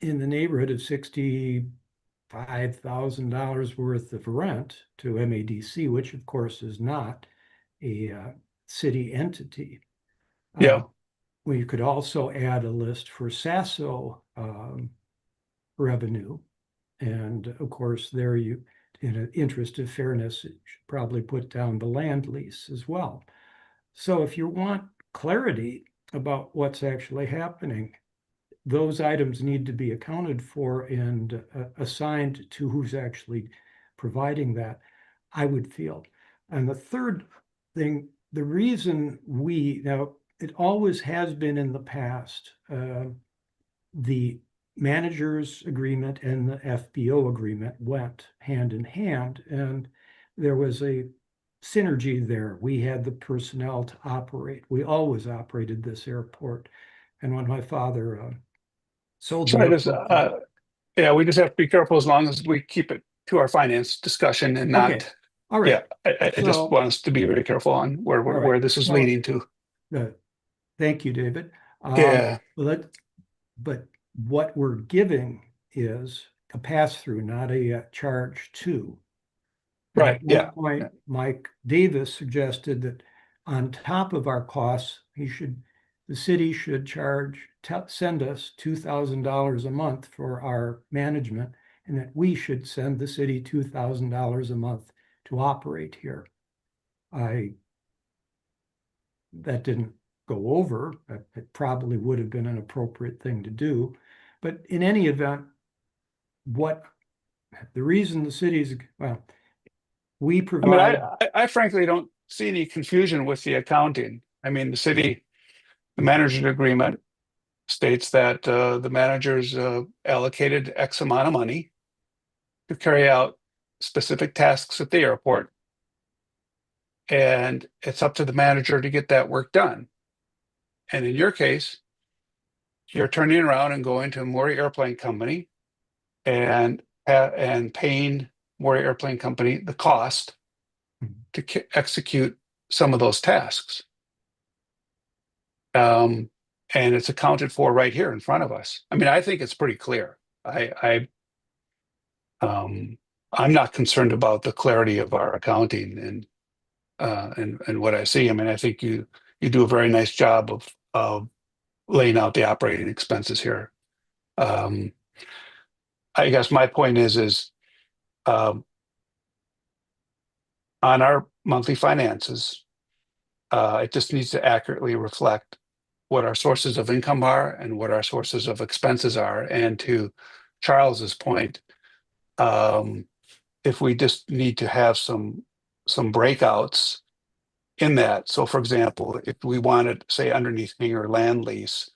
in the neighborhood of $65,000 worth of rent to MADC, which of course is not a city entity. Yeah. We could also add a list for SASO revenue. And of course, there you, in an interest of fairness, you should probably put down the land lease as well. So if you want clarity about what's actually happening, those items need to be accounted for and assigned to who's actually providing that, I would feel. And the third thing, the reason now it always has been in the past, the manager's agreement and the FBO agreement went hand in hand, and there was a synergy there. We had the personnel to operate. We always operated this airport. And when my father sold the airport, yeah, we just have to be careful as long as we keep it to our finance discussion and not. Okay. All right. Yeah, I just want us to be very careful on where this is leading to. Thank you, David. Yeah. But what we're giving is a pass-through, not a charge to. Right. At one point, Mike Davis suggested that on top of our costs, the city should send us $2,000 a month for our management, and that we should send the city $2,000 a month to operate here. That didn't go over. It probably would have been an appropriate thing to do. But in any event, the reason the city's, well, we I mean, provide, I frankly don't see any confusion with the accounting. I mean, the management agreement states that the managers allocated X amount of money to carry out specific tasks at the airport. And it's up to the manager to get that work done. And in your case, you're turning around and going to Maury Airplane Company and paying Maury Airplane Company the cost to execute some of those tasks. And it's accounted for right here in front of us. I mean, I think it's pretty clear. I'm not concerned about the clarity of our accounting and what I see. I mean, I think you do a very nice job of laying out the operating expenses here. I guess my point is on our monthly finances, it just needs to accurately reflect what our sources of income are and what our sources of expenses are. And to Charles's point, if we just need to have some breakouts in that. So for example, if we wanted, say, underneath hangar land lease,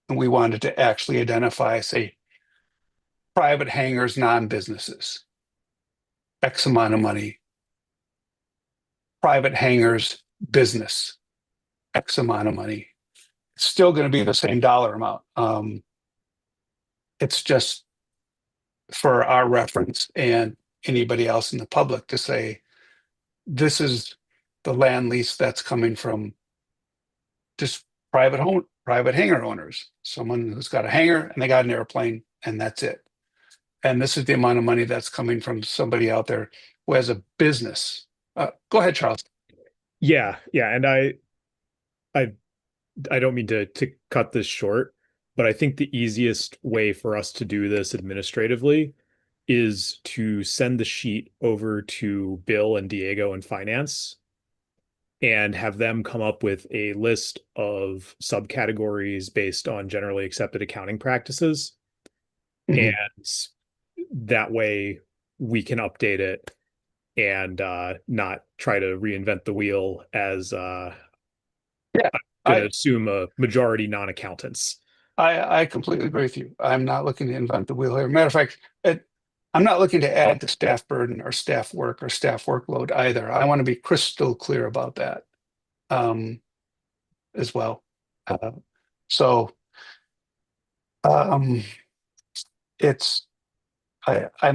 and we wanted to actually identify, say, private hangars, non-businesses, X amount of money, private hangars, business, X amount of money. It's still going to be the same dollar amount. It's just for our reference and anybody else in the public to say, this is the land lease that's coming from just private hangar owners, someone who's got a hangar and they got an airplane and that's it. And this is the amount of money that's coming from somebody out there who has a business. Go ahead, Charles. Yeah, and I don't mean to cut this short, but I think the easiest way for us to do this administratively is to send the sheet over to Bill and Diego in finance and have them come up with a list of subcategories based on generally accepted accounting practices. Mhm. And that way we can update it and not try to reinvent the wheel as I'm going to assume a majority non-accountants. I completely agree with you. I'm not looking to invent the wheel here. Matter of fact, I'm not looking to add to staff burden or staff work or staff workload either. I want to be crystal clear about that as well. I'm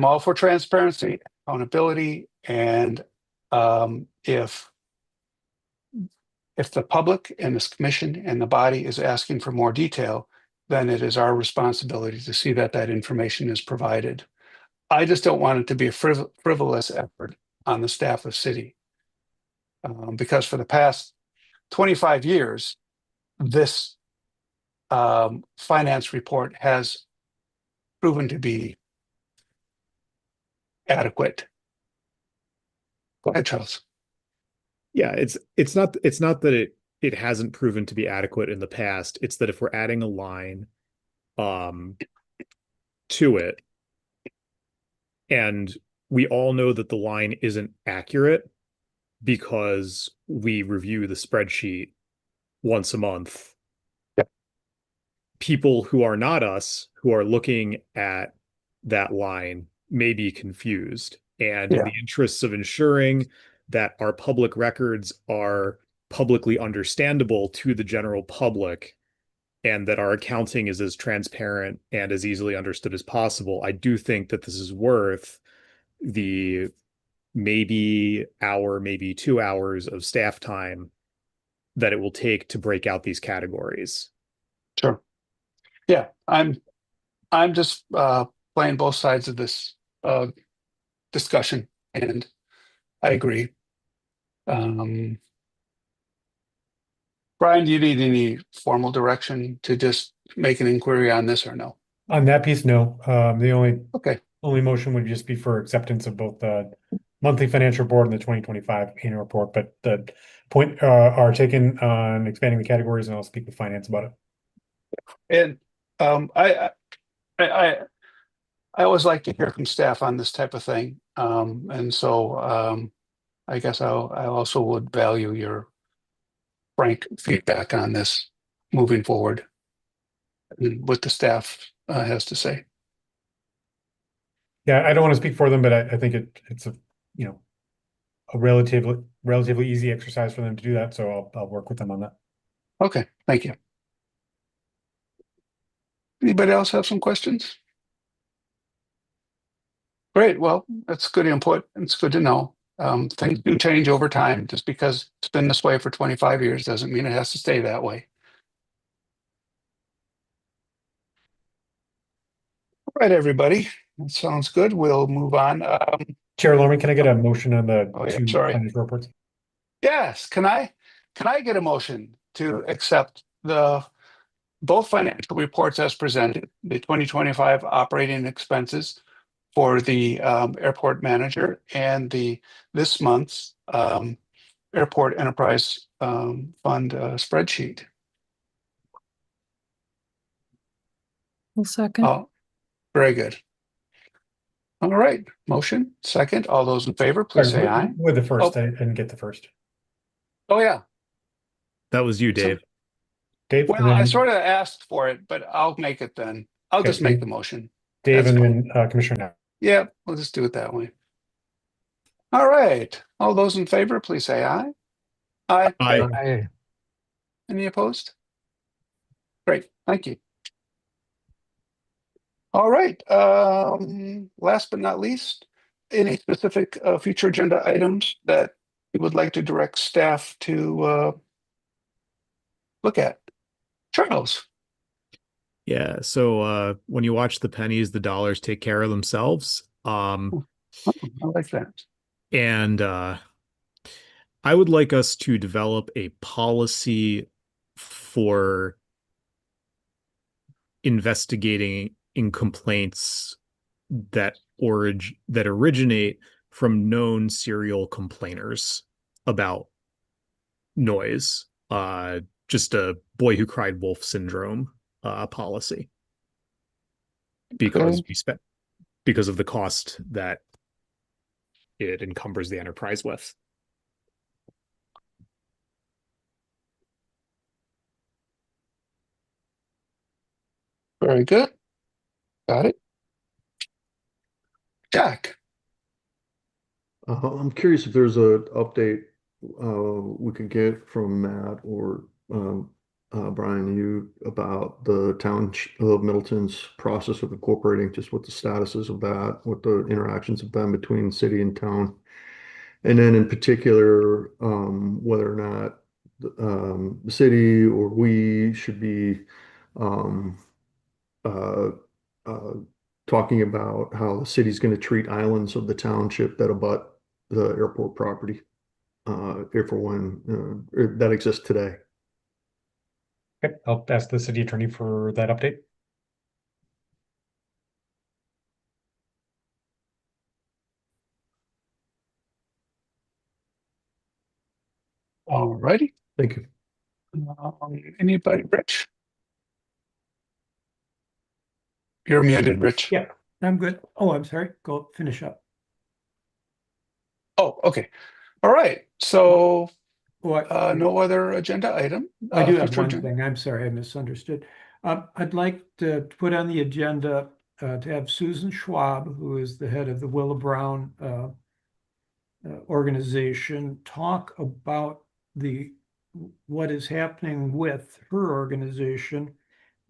all for transparency, accountability, and if the public and this commission and the body is asking for more detail, then it is our responsibility to see that information is provided. I just don't want it to be a frivolous effort on the staff of city. Because for the past 25 years, this finance report has proven to be adequate. Go ahead, Charles. Yeah, it's not that it hasn't proven to be adequate in the past. It's that if we're adding a line to it, and we all know that the line isn't accurate because we review the spreadsheet once a month. Yep. People who are not us, who are looking at that line, may be confused. And in the interests of ensuring that our public records are publicly understandable to the general public and that our accounting is as transparent and as easily understood as possible, I do think that this is worth the maybe hour, maybe 2 hours of staff time that it will take to break out these categories. Sure. Yeah, I'm just playing both sides of this discussion, and I agree. Brian, do you need any formal direction to just make an inquiry on this or no? On that piece, no. The Okay. only motion would just be for acceptance of both the monthly financial report and the 2025 annual report, but the point are taken on expanding the categories, and I'll speak with finance about it. And I always like to hear from staff on this type of thing. And so I guess I also would value your frank feedback on this moving forward and what the staff has to say. Yeah, I don't want to speak for them, but I think it's a, you know, a relatively easy exercise for them to do that. So I'll work with them on that. Okay, thank you. Anybody else have some questions? Great, well, that's good input. It's good to know. Things do change over time. Just because it's been this way for 25 years doesn't mean it has to stay that way. All right, everybody. That sounds good. We'll move on. Chair Lorman, can I get a motion on the Oh, yeah, two sorry. financial reports? Yes, can I get a motion to accept both financial reports as presented, the 2025 operating expenses for the airport manager and this month's airport enterprise fund spreadsheet? I'll second. Oh, very good. All right, motion, second. All those in favor, please say aye. With the first, Oh. I didn't get the first. Oh, yeah. That was you, Dave. Dave, Well, and I then sort of asked for it, but I'll make it then. I'll Okay, just make the motion. Dave that's and then Commissioner Knapp. Yeah, we'll just do it that way. All right. All those in favor, please say aye. Aye. Aye. Any opposed? Great, thank you. All right. Last but not least, any specific future agenda items that you would like to direct staff to look at? Charles. Yeah. So when you watch the pennies, the dollars take care of themselves. I like that. And I would like us to develop a policy for investigating in complaints that originate from known serial complainers about noise. Just a boy who cried wolf syndrome policy. Because because of the cost that it encumbers the enterprise with. Very good. Got it. Jack. I'm curious if there's a update we could get from Matt or Brian, you about the town of Middleton's process of incorporating, just what the status is of that, what the interactions have been between city and town. And then in particular, whether or not the city or we should be talking about how the city's going to treat islands of the township that abut the airport property, if or when that exists today. Okay, I'll ask the city attorney for that update. All righty. Thank you. Anybody, Rich? You're muted, Rich. Yeah, I'm good. Oh, I'm sorry. Go finish up. Oh, okay. All right. So What? no other agenda item. I do have future one agenda- thing. I'm sorry, I misunderstood. I'd like to put on the agenda to have Susan Schwab, who is the head of the Willa Brown organization, talk about what is happening with her organization,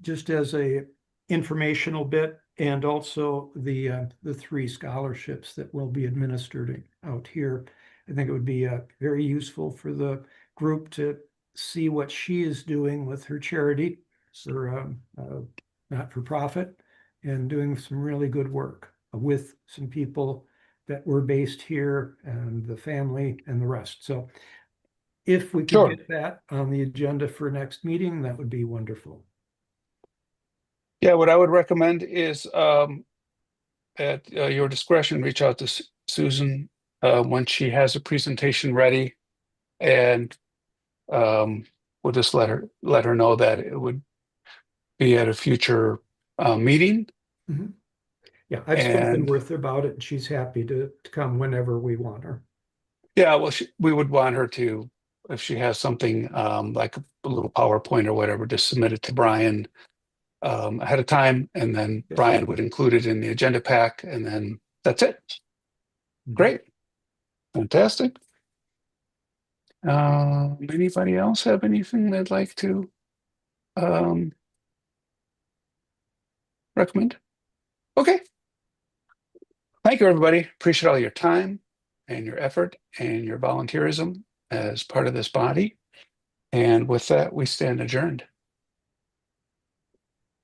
just as a informational bit, and also the 3 scholarships that will be administered out here. I think it would be very useful for the group to see what she is doing with her charity, her not-for-profit, and doing some really good work with some people that were based here and the family and the rest. So if we Sure. could get that on the agenda for next meeting, that would be wonderful. Yeah, what I would recommend is at your discretion, reach out to Susan when she has a presentation ready, and we'll just let her know that it would be at a future meeting. Yeah, I've spoken And- with her about it, and she's happy to come whenever we want her. Yeah, well, we would want her to, if she has something like a little PowerPoint or whatever, just submit it to Brian ahead of time, and then Yeah. Brian would include it in the agenda pack, and then that's it. Great. Fantastic. Anybody else have anything they'd like to recommend? Okay. Thank you, everybody. Appreciate all your time and your effort and your volunteerism as part of this body. And with that, we stand adjourned.